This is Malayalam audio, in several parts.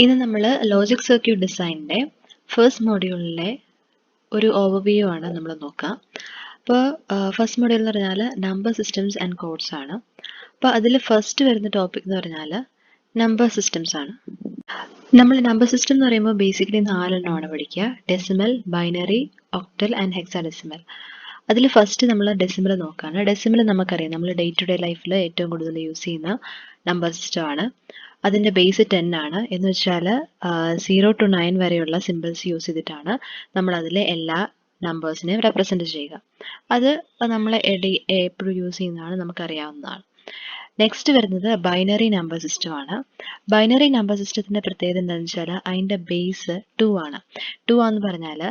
ഇന്ന് നമ്മൾ ലോജിക് സർക്യൂട്ട് ഡിസൈനിൻ്റെ ഫസ്റ്റ് മോഡ്യൂളിലെ ഒരു ഓവർവ്യൂ ആണ് നമ്മൾ നോക്കുക. അപ്പോൾ ഫസ്റ്റ് മോഡ്യൂൾ എന്ന് പറഞ്ഞാൽ നമ്പർ സിസ്റ്റംസ് ആൻഡ് കോഡ്സ് ആണ്. അപ്പോൾ അതിൽ ഫസ്റ്റ് വരുന്ന ടോപ്പിക് എന്ന് പറഞ്ഞാൽ നമ്പർ സിസ്റ്റംസ് ആണ്. നമ്മൾ നമ്പർ സിസ്റ്റം എന്ന് പറയുമ്പോൾ ബേസിക്കലി 4 എണ്ണമാണ് പഠിക്കുക: decimal, binary, octal and hexadecimal. അതിൽ ഫസ്റ്റ് നമ്മൾ ഡെസിമൽ നോക്കുകയാണ്. ഡെസിമൽ നമുക്കറിയാം, നമ്മൾ ഡേ ടു ഡേ ലൈഫിൽ ഏറ്റവും കൂടുതൽ യൂസ് ചെയ്യുന്ന നമ്പർ സിസ്റ്റമാണ്. അതിൻ്റെ ബേസ് 10 ആണ്. എന്ന് വെച്ചാൽ 0 to 9 വരെയുള്ള സിമ്പിൾസ് യൂസ് ചെയ്തിട്ടാണ് നമ്മൾ അതിലെ എല്ലാ നമ്പേഴ്സിനെയും റെപ്രസെൻറ്റ് ചെയ്യുക. അത് നമ്മൾ എപ്പോഴും യൂസ് ചെയ്യുന്നതാണ്, നമുക്കറിയാവുന്നതാണ്. നെക്സ്റ്റ് വരുന്നത് ബൈനറി നമ്പർ സിസ്റ്റം ആണ്. ബൈനറി നമ്പർ സിസ്റ്റത്തിൻ്റെ പ്രത്യേകത എന്താണെന്ന് വെച്ചാൽ അതിൻ്റെ ബേസ് 2 ആണ്. 2 എന്ന് പറഞ്ഞാൽ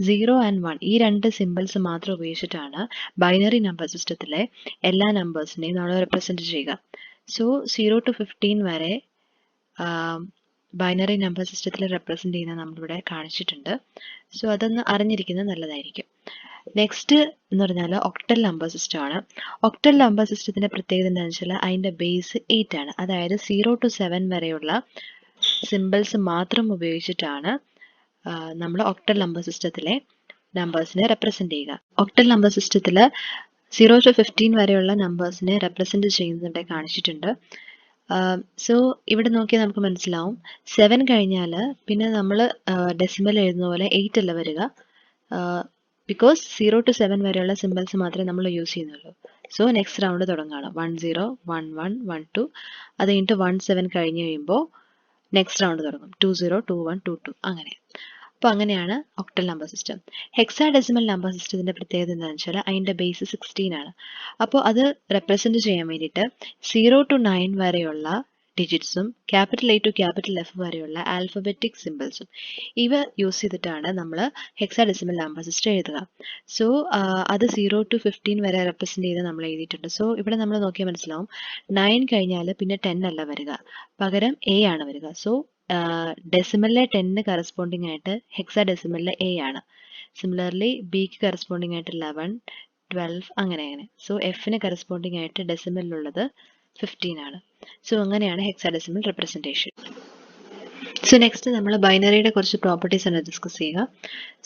0 and 1 ഈ രണ്ട് സിമ്പിൾസ് മാത്രം ഉപയോഗിച്ചിട്ടാണ് ബൈനറി നമ്പർ സിസ്റ്റത്തിലെ എല്ലാ നമ്പേഴ്സിനെയും നമ്മൾ റെപ്രസെൻറ്റ് ചെയ്യുക. സോ 0 to 15 വരെ ബൈനറി നമ്പർ സിസ്റ്റത്തിൽ റെപ്രസെൻറ്റ് ചെയ്യുന്നത് നമ്മളിവിടെ കാണിച്ചിട്ടുണ്ട്. സോ അതൊന്ന് അറിഞ്ഞിരിക്കുന്നത് നല്ലതായിരിക്കും. നെക്സ്റ്റ് എന്ന് പറഞ്ഞാൽ ഒക്ടൽ നമ്പർ സിസ്റ്റം ആണ്. ഒക്ടൽ നമ്പർ സിസ്റ്റത്തിൻ്റെ പ്രത്യേകത എന്താണെന്ന് വെച്ചാൽ അതിൻ്റെ ബേസ് 8 ആണ്. അതായത് 0 to 7 വരെയുള്ള സിമ്പിൾസ് മാത്രം ഉപയോഗിച്ചിട്ടാണ് നമ്മൾ ഒക്ടൽ നമ്പർ സിസ്റ്റത്തിലെ നമ്പേഴ്സിനെ റെപ്രസെൻറ്റ് ചെയ്യുക. ഒക്ടൽ നമ്പർ സിസ്റ്റത്തിൽ 0 to 15 വരെയുള്ള നമ്പേഴ്സിനെ റെപ്രസെൻറ്റ് ചെയ്യുന്നതിൻ്റെ കാണിച്ചിട്ടുണ്ട്. സോ ഇവിടെ നോക്കിയാൽ നമുക്ക് മനസ്സിലാവും, 7 കഴിഞ്ഞാൽ പിന്നെ നമ്മൾ ഡെസിമൽ എഴുതുന്ന പോലെ 8 അല്ല വരിക. ബിക്കോസ് 0 to 7 വരെയുള്ള സിമ്പിൾസ് മാത്രമേ നമ്മൾ യൂസ് ചെയ്യുന്നുള്ളൂ. സോ നെക്സ്റ്റ് റൗണ്ട് തുടങ്ങുകയാണ്. 1 0 1 1 1 2, അത് കഴിഞ്ഞിട്ട് 1 7 കഴിഞ്ഞ് കഴിയുമ്പോൾ നെക്സ്റ്റ് റൗണ്ട് തുടങ്ങും. 2 0 2 1 2 2 അങ്ങനെ. അപ്പോൾ അങ്ങനെയാണ് octal number system. Hexadecimal number സിസ്റ്റത്തിൻ്റെ പ്രത്യേകത എന്താണെന്ന് വെച്ചാൽ അതിൻ്റെ ബേസ് 16 ആണ്. അപ്പോൾ അത് റെപ്രസെൻറ്റ് ചെയ്യാൻ വേണ്ടിയിട്ട് 0 to 9 വരെയുള്ള ഡിജിറ്റ്സും capital A to capital F വരെയുള്ള ആൽഫബറ്റിക് സിമ്പിൾസും ഇവ യൂസ് ചെയ്തിട്ടാണ് നമ്മൾ ഹെക്സാഡെസിമൽ നമ്പർ സിസ്റ്റം എഴുതുക. സോ അത് 0 to 15 വരെ റെപ്രസെൻറ്റ് ചെയ്ത് നമ്മൾ എഴുതിയിട്ടുണ്ട്. സോ ഇവിടെ നമ്മൾ നോക്കിയാൽ മനസ്സിലാവും, 9 കഴിഞ്ഞാൽ പിന്നെ 10 അല്ല വരിക, പകരം A ആണ് വരിക. സോ ഡെസിമലിലെ 10 കറസ്പോണ്ടിങ് ആയിട്ട് ഹെക്സാഡെസിമലിലെ A ആണ്. സിമിലർലി ബിക്ക് കറസ്പോണ്ടിങ് ആയിട്ട് 11 12 അങ്ങനെ. സോ എഫിന് കറസ്പോണ്ടിങ് ആയിട്ട് ഡെസിമലിലുള്ളത് 15 ആണ്. സോ അങ്ങനെയാണ് ഹെക്സാഡെസിമൽ റെപ്രസെൻറ്റേഷൻ. സോ നെക്സ്റ്റ് നമ്മൾ ബൈനറിയുടെ കുറച്ച് പ്രോപ്പർട്ടീസ് ആണ് ഡിസ്കസ് ചെയ്യുക.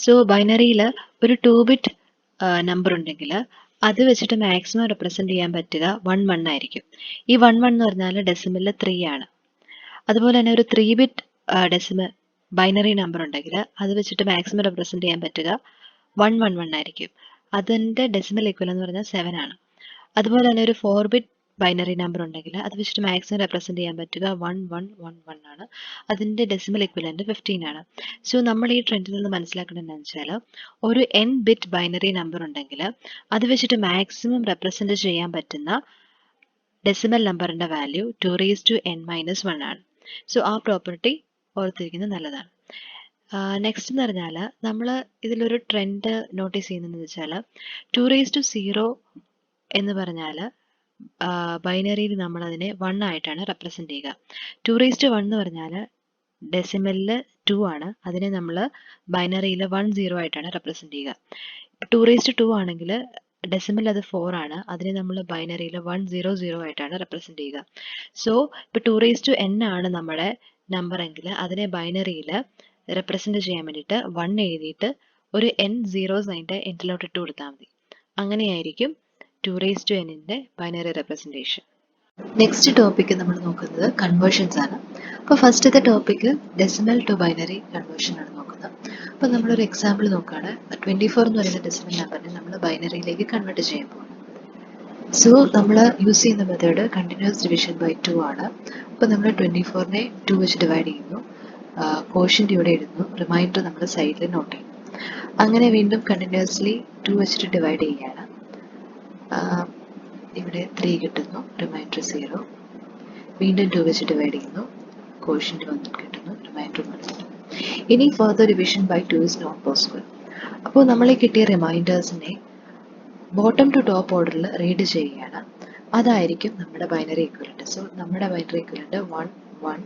സോ ബൈനറിയിൽ ഒരു 2-bit നമ്പർ ഉണ്ടെങ്കിൽ അത് വെച്ചിട്ട് മാക്സിമം റെപ്രസെൻറ്റ് ചെയ്യാൻ പറ്റുക 1 1 ആയിരിക്കും. ഈ 1 1 എന്ന് പറഞ്ഞാൽ ഡെസിമലിൽ 3 ആണ്. അതുപോലെ തന്നെ ഒരു 3-bit ഡെസിമൽ ബൈനറി നമ്പർ ഉണ്ടെങ്കിൽ അത് വെച്ചിട്ട് മാക്സിമം റെപ്രസെൻറ്റ് ചെയ്യാൻ പറ്റുക 1 1 1 ആയിരിക്കും. അതിൻ്റെ ഡെസിമൽ ഈക്വൽ എന്ന് പറഞ്ഞാൽ 7 ആണ്. അതുപോലെ തന്നെ ഒരു 4-bit ബൈനറി നമ്പർ ഉണ്ടെങ്കിൽ അത് വെച്ചിട്ട് മാക്സിമം റെപ്രസെൻറ്റ് ചെയ്യാൻ പറ്റുക 1 1 1 1 ആണ്. അതിൻ്റെ ഡെസിമൽ ഇക്വലൻ്റ് 15 ആണ്. സോ നമ്മൾ ഈ ട്രെൻഡിൽ നിന്ന് മനസ്സിലാക്കുന്നത് എന്താണെന്ന് വെച്ചാൽ ഒരു n-bit ബൈനറി നമ്പർ ഉണ്ടെങ്കിൽ അത് വെച്ചിട്ട് മാക്സിമം റെപ്രസെൻറ്റ് ചെയ്യാൻ പറ്റുന്ന ഡെസിമൽ നമ്പറിൻ്റെ വാല്യൂ 2n-1 ആണ്. സോ ആ പ്രോപ്പർട്ടി ഓർത്തിരിക്കുന്നത് നല്ലതാണ്. നെക്സ്റ്റ് എന്ന് പറഞ്ഞാൽ നമ്മൾ ഇതിലൊരു ട്രെൻഡ് നോട്ടീസ് ചെയ്യുന്നതെന്ന് വെച്ചാൽ 2⁻0 എന്ന് പറഞ്ഞാൽ ബൈനറിയിൽ നമ്മൾ അതിനെ 1 ആയിട്ടാണ് റെപ്രസെൻറ്റ് ചെയ്യുക. 2⁻1 എന്ന് പറഞ്ഞാൽ ഡെസിമലിൽ 2 ആണ്, അതിനെ നമ്മൾ ബൈനറിയിൽ 1 0 ആയിട്ടാണ് റെപ്രസെൻറ്റ് ചെയ്യുക. 2⁻2 ആണെങ്കിൽ ഡെസിമൽ അത് 4 ആണ്, അതിനെ നമ്മൾ ബൈനറിയിൽ 1 0 0 ആയിട്ടാണ് റെപ്രസെൻറ്റ് ചെയ്യുക. സോ ഇപ്പോൾ 2⁻n ആണ് നമ്മുടെ നമ്പർ എങ്കിൽ അതിനെ ബൈനറിയിൽ റെപ്രസെൻറ്റ് ചെയ്യാൻ വേണ്ടിയിട്ട് 1 എഴുതിയിട്ട് ഒരു n zeros അതിൻ്റെ എൻഡിലോട്ട് ഇട്ട് കൊടുത്താൽ മതി. അങ്ങനെയായിരിക്കും 2⁻n-ൻ്റെ ബൈനറി റെപ്രസെൻറ്റേഷൻ. നെക്സ്റ്റ് ടോപ്പിക്ക് നമ്മൾ നോക്കുന്നത് കൺവേർഷൻസ് ആണ്. അപ്പോൾ ഫസ്റ്റത്തെ topic decimal to binary conversion ആണ് നോക്കുന്നത്. അപ്പോൾ നമ്മളൊരു എക്സാമ്പിൾ നോക്കുകയാണ്. 24 എന്ന് പറയുന്ന ഡെസിമൽ നമ്പറിനെ നമ്മൾ ബൈനറിയിലേക്ക് കൺവേർട്ട് ചെയ്യാൻ പോകും. സോ നമ്മൾ യൂസ് ചെയ്യുന്ന മെത്തേഡ് കണ്ടിന്യൂസ് ഡിവിഷൻ ബൈ 2 ആണ്. അപ്പോൾ നമ്മൾ 24നെ 2 വെച്ച് ഡിവൈഡ് ചെയ്യുന്നു, കോഷ്യൻ്റ് ഇവിടെ ഇടുന്നു, റിമൈൻഡർ നമ്മൾ സൈഡിൽ നോട്ട് ചെയ്യുന്നു. അങ്ങനെ വീണ്ടും കണ്ടിന്യൂസ്ലി 2 വെച്ചിട്ട് ഡിവൈഡ് ചെയ്യുകയാണ്. ഇവിടെ 3 കിട്ടുന്നു, റിമൈൻഡർ 0. വീണ്ടും 2 വെച്ച് ഡിവൈഡ് ചെയ്യുന്നു, കോഷ്യൻ്റ് 1 കിട്ടുന്നു, റിമൈൻഡർ 1. ഇനി further division by 2 is not possible. അപ്പോൾ നമ്മൾ കിട്ടിയ റിമൈൻഡേഴ്സിനെ ബോട്ടം ടു ടോപ്പ് ഓർഡറിൽ റീഡ് ചെയ്യുകയാണ്. അതായിരിക്കും നമ്മുടെ ബൈനറി ഇക്വലൻ്റ്. സോ നമ്മുടെ ബൈനറി ഇക്വലൻ്റ് 1 1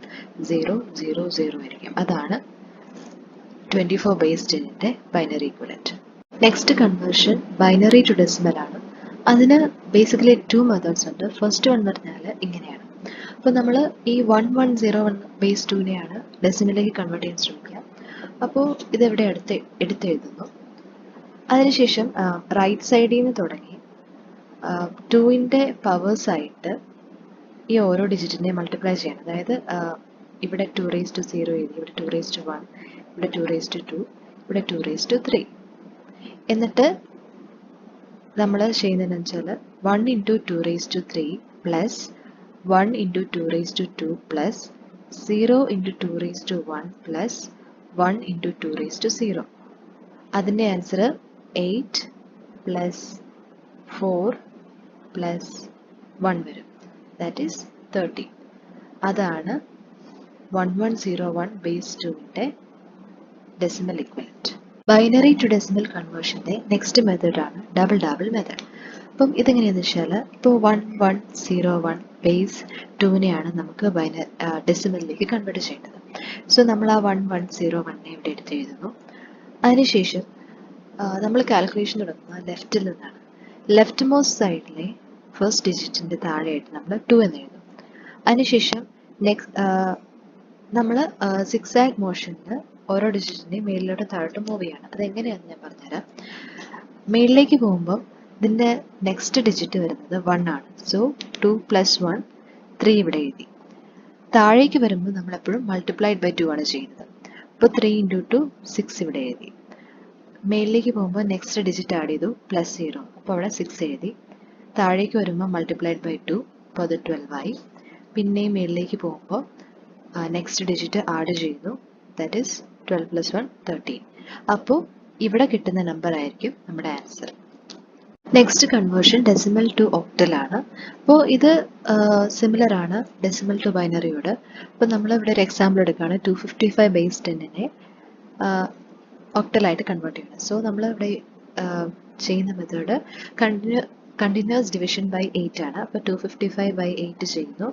0 0 0 ആയിരിക്കും. അതാണ് 24/10-ൻ്റെ binary equivalent. Next conversion binary to decimal ആണ്. അതിന് ബേസിക്കലി 2 മെത്തേഡ്സ് ഉണ്ട്. ഫസ്റ്റ് വൺ എന്ന് പറഞ്ഞാൽ ഇങ്ങനെയാണ്. അപ്പോൾ നമ്മൾ ഈ 1101 ബേസ് 2നെയാണ് ഡെസിമലിലേക്ക് കൺവേർട്ട് ചെയ്യാൻ ശ്രമിക്കുക. അപ്പോൾ ഇതെവിടെ എടുത്തെഴുതുന്നു. അതിനുശേഷം റൈറ്റ് സൈഡിൽ നിന്ന് തുടങ്ങി 2ൻ്റെ പവേഴ്സായിട്ട് ഈ ഓരോ ഡിജിറ്റിനെ മൾട്ടിപ്ലൈ ചെയ്യണം. അതായത് ഇവിടെ 2⁻0 എഴുതി, ഇവിടെ 2⁻1, ഇവിടെ 2⁻2, ഇവിടെ 2⁻3. എന്നിട്ട് നമ്മൾ ചെയ്യുന്നതെന്ന് വെച്ചാൽ 1 × 2⁻3 പ്ലസ് 1 × 2⁻2 പ്ലസ് 0 × 2⁻1 പ്ലസ് 1 × 2⁻0. അതിൻ്റെ ആൻസർ 8 പ്ലസ് 4 പ്ലസ് 1 വരും. That is 13. അതാണ് 1101 ബേസ് 2ൻ്റെ decimal equivalent. Binary to decimal കൺവേർഷൻ്റെ നെക്സ്റ്റ് മെത്തേഡാണ് ഡബിൾ മെത്തേഡ്. അപ്പം ഇതെങ്ങനെയാണെന്ന് വെച്ചാൽ ഇപ്പോൾ 1101 ബേസ് 2നെയാണ് നമുക്ക് ഡെസിമലിലേക്ക് കൺവേർട്ട് ചെയ്യേണ്ടത്. സോ നമ്മൾ ആ 1101നെ ഇവിടെ എടുത്തെഴുതുന്നു. അതിനുശേഷം നമ്മൾ കാൽക്കുലേഷൻ തുടങ്ങുന്നത് ലെഫ്റ്റിൽ നിന്നാണ്. ലെഫ്റ്റ് മോസ്റ്റ് സൈഡിലെ ഫസ്റ്റ് ഡിജിറ്റിൻ്റെ താഴെയായിട്ട് നമ്മൾ 2 എന്ന് എഴുതും. അതിനുശേഷം നമ്മൾ സിക്സാഗ് മോഷനിൽ ഓരോ ഡിജിറ്റിൻ്റെയും മേലിലോട്ട് താഴോട്ട് മൂവ് ചെയ്യാണ്. അതെങ്ങനെയാണെന്ന് ഞാൻ പറഞ്ഞുതരാം. മേളിലേക്ക് പോകുമ്പോൾ ഇതിൻ്റെ നെക്സ്റ്റ് ഡിജിറ്റ് വരുന്നത് 1 ആണ്. സോ 2 + 1 3 ഇവിടെ എഴുതി. താഴേക്ക് വരുമ്പോൾ നമ്മളെപ്പോഴും മൾട്ടിപ്ലൈഡ് ബൈ 2 ആണ് ചെയ്യുന്നത്. അപ്പോൾ 3 × 2 6 ഇവിടെ എഴുതി. മേളിലേക്ക് പോകുമ്പോൾ നെക്സ്റ്റ് ഡിജിറ്റ് ആഡ് ചെയ്തു +0, അപ്പോൾ അവിടെ 6 എഴുതി. താഴേക്ക് വരുമ്പോൾ മൾട്ടിപ്ലൈഡ് ബൈ 2, അപ്പോൾ അത് 12 ആയി. പിന്നെയും മേളിലേക്ക് പോകുമ്പോൾ നെക്സ്റ്റ് ഡിജിറ്റ് ആഡ് ചെയ്യുന്നു, ദാറ്റ് ഈസ് 12 + 1 13. അപ്പോൾ ഇവിടെ കിട്ടുന്ന നമ്പർ ആയിരിക്കും നമ്മുടെ answer. Next conversion decimal to octal ആണ്. അപ്പോൾ ഇത് സിമിലർ ആണ് ഡെസിമൽ ടു ബൈനറിയോട്. അപ്പോൾ നമ്മളിവിടെ ഒരു എക്സാമ്പിൾ എടുക്കുകയാണ്. 255 ബേസ് 10നെ ഒക്ടലായിട്ട് കൺവേർട്ട് ചെയ്യണം. സോ നമ്മളിവിടെ ചെയ്യുന്ന മെത്തേഡ് കണ്ടിന്യൂസ് ഡിവിഷൻ ബൈ 8 ആണ്. അപ്പോൾ 255 ബൈ 8 ചെയ്യുന്നു.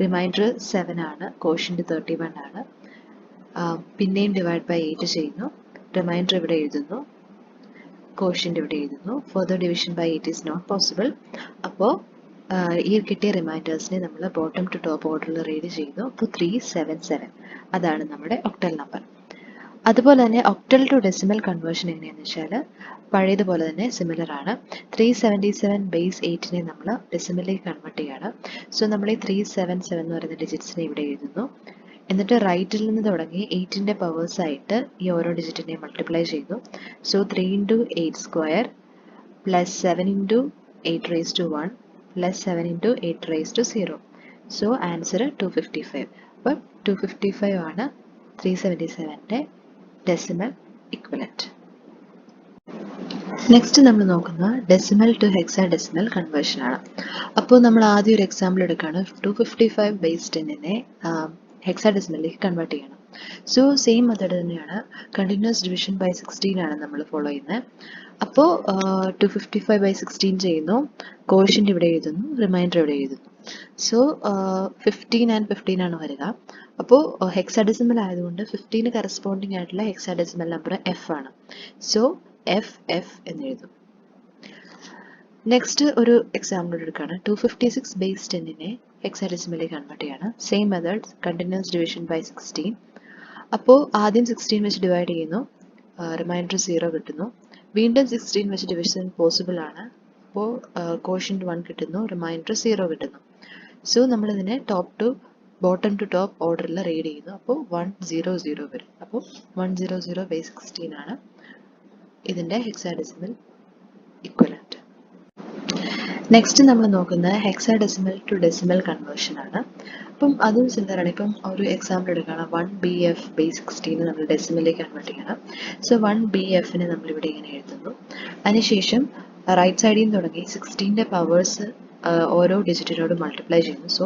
റിമൈൻഡർ 7 ആണ്. കോഷ്യന്റ് 31 ആണ്. പിന്നെയും ഡിവൈഡ് ബൈ 8 ചെയ്യുന്നു. റിമൈൻഡർ ഇവിടെ എഴുതുന്നു, കോഷ്യന്റ് ഇവിടെ എഴുതുന്നു. Further division by 8 is not possible. അപ്പോൾ ഈ കിട്ടിയ റിമൈൻഡേഴ്സിനെ നമ്മൾ ബോട്ടം ടു ടോപ്പ് ഓർഡറിൽ റീഡ് ചെയ്യുന്നു. അപ്പോൾ 377 അതാണ് നമ്മുടെ ഒക്ടൽ നമ്പർ. അതുപോലെ തന്നെ ഒക്ടൽ ടു ഡെസിമൽ കൺവേർഷൻ എങ്ങനെയാണെന്ന് വെച്ചാൽ പഴയതുപോലെ തന്നെ സിമിലർ ആണ്. 377 ബേസ് 8നെ നമ്മൾ ഡെസിമലിലേക്ക് കൺവേർട്ട് ചെയ്യാണ്. സോ നമ്മൾ ഈ 377 എന്ന് പറയുന്ന ഡിജിറ്റ്സിനെ ഇവിടെ എഴുതുന്നു. എന്നിട്ട് റൈറ്റിൽ നിന്ന് തുടങ്ങി 8ൻ്റെ പവേഴ്സായിട്ട് ഈ ഓരോ ഡിജിറ്റിനെ മൾട്ടിപ്ലൈ ചെയ്യുന്നു. So 3 × 8² plus 7 × 8⁻1 plus 7 × 8⁻0. So answer 255. അപ്പം 255 ആണ് 377ൻ്റെ ഡെസിമൽ ഇക്വലന്റ്. നെക്സ്റ്റ് നമ്മൾ നോക്കുന്നത് ഡെസിമൽ ടു ഹെക്സാഡെസിമൽ കൺവേർഷൻ ആണ്. അപ്പോൾ നമ്മൾ ആദ്യം ഒരു എക്സാമ്പിൾ എടുക്കുകയാണ്. 255 ബേസ് 10നെ ഹെക്സാഡെസിമലിലേക്ക് കൺവേർട്ട് ചെയ്യണം. സോ സെയിം മെത്തേഡ് തന്നെയാണ്. കണ്ടിന്യൂസ് ഡിവിഷൻ ബൈ 16 ആണ് നമ്മൾ ഫോളോ ചെയ്യുന്നത്. അപ്പോൾ 255 ബൈ 16 ചെയ്യുന്നു. കോഷ്യന്റ് ഇവിടെ എഴുതുന്നു, റിമൈൻഡർ ഇവിടെ എഴുതുന്നു. സോ 15 and 15 ആണ് വരിക. അപ്പോൾ ഹെക്സാഡെസിമൽ ആയതുകൊണ്ട് 15 കറസ്പോണ്ടിങ് ആയിട്ടുള്ള ഹെക്സാഡെസിമൽ നമ്പർ F ആണ്. സോ FF എന്ന് എഴുതും. നെക്സ്റ്റ് ഒരു എക്സാമ്പിൾ എടുക്കുകയാണ്. 256 ബേസ് 10നെ ഹെക്സാഡെസിമലിലേക്ക് കൺവേർട്ട് ചെയ്യാണ്. Same method continuous division by 16. അപ്പോൾ ആദ്യം 16 വെച്ച് ഡിവൈഡ് ചെയ്യുന്നു, റിമൈൻഡർ 0 കിട്ടുന്നു. വീണ്ടും 16 വെച്ച് ഡിവിഷൻ പോസിബിൾ ആണ്. അപ്പോൾ കോഷ്യന്റ് 1 കിട്ടുന്നു, റിമൈൻഡർ 0 കിട്ടുന്നു. സോ നമ്മളിതിനെ ബോട്ടം ടു ടോപ്പ് ഓർഡറിൽ റീഡ് ചെയ്യുന്നു. അപ്പോൾ 100 വരും. അപ്പോൾ 100 ബൈ 16 ആണ് ഇതിൻ്റെ ഹെക്സാഡെസിമൽ ഇക്വലന്റ്. നെക്സ്റ്റ് നമ്മൾ നോക്കുന്നത് ഹെക്സാഡെസിമൽ ടു ഡെസിമൽ കൺവേർഷൻ ആണ്. അപ്പം അതും സിമിലറാണ്. ഇപ്പം ഒരു എക്സാമ്പിൾ എടുക്കുകയാണ്. 1BF ബേസ് 16 നമ്മൾ ഡെസിമലിലേക്ക് കൺവേർട്ട് ചെയ്യണം. സോ 1BFനെ നമ്മളിവിടെ ഇങ്ങനെ എഴുതുന്നു. അതിനുശേഷം റൈറ്റ് സൈഡിൽ നിന്ന് തുടങ്ങി 16ൻ്റെ പവേഴ്സ് ഓരോ ഡിജിറ്റിനോട് മൾട്ടിപ്ലൈ ചെയ്യുന്നു. So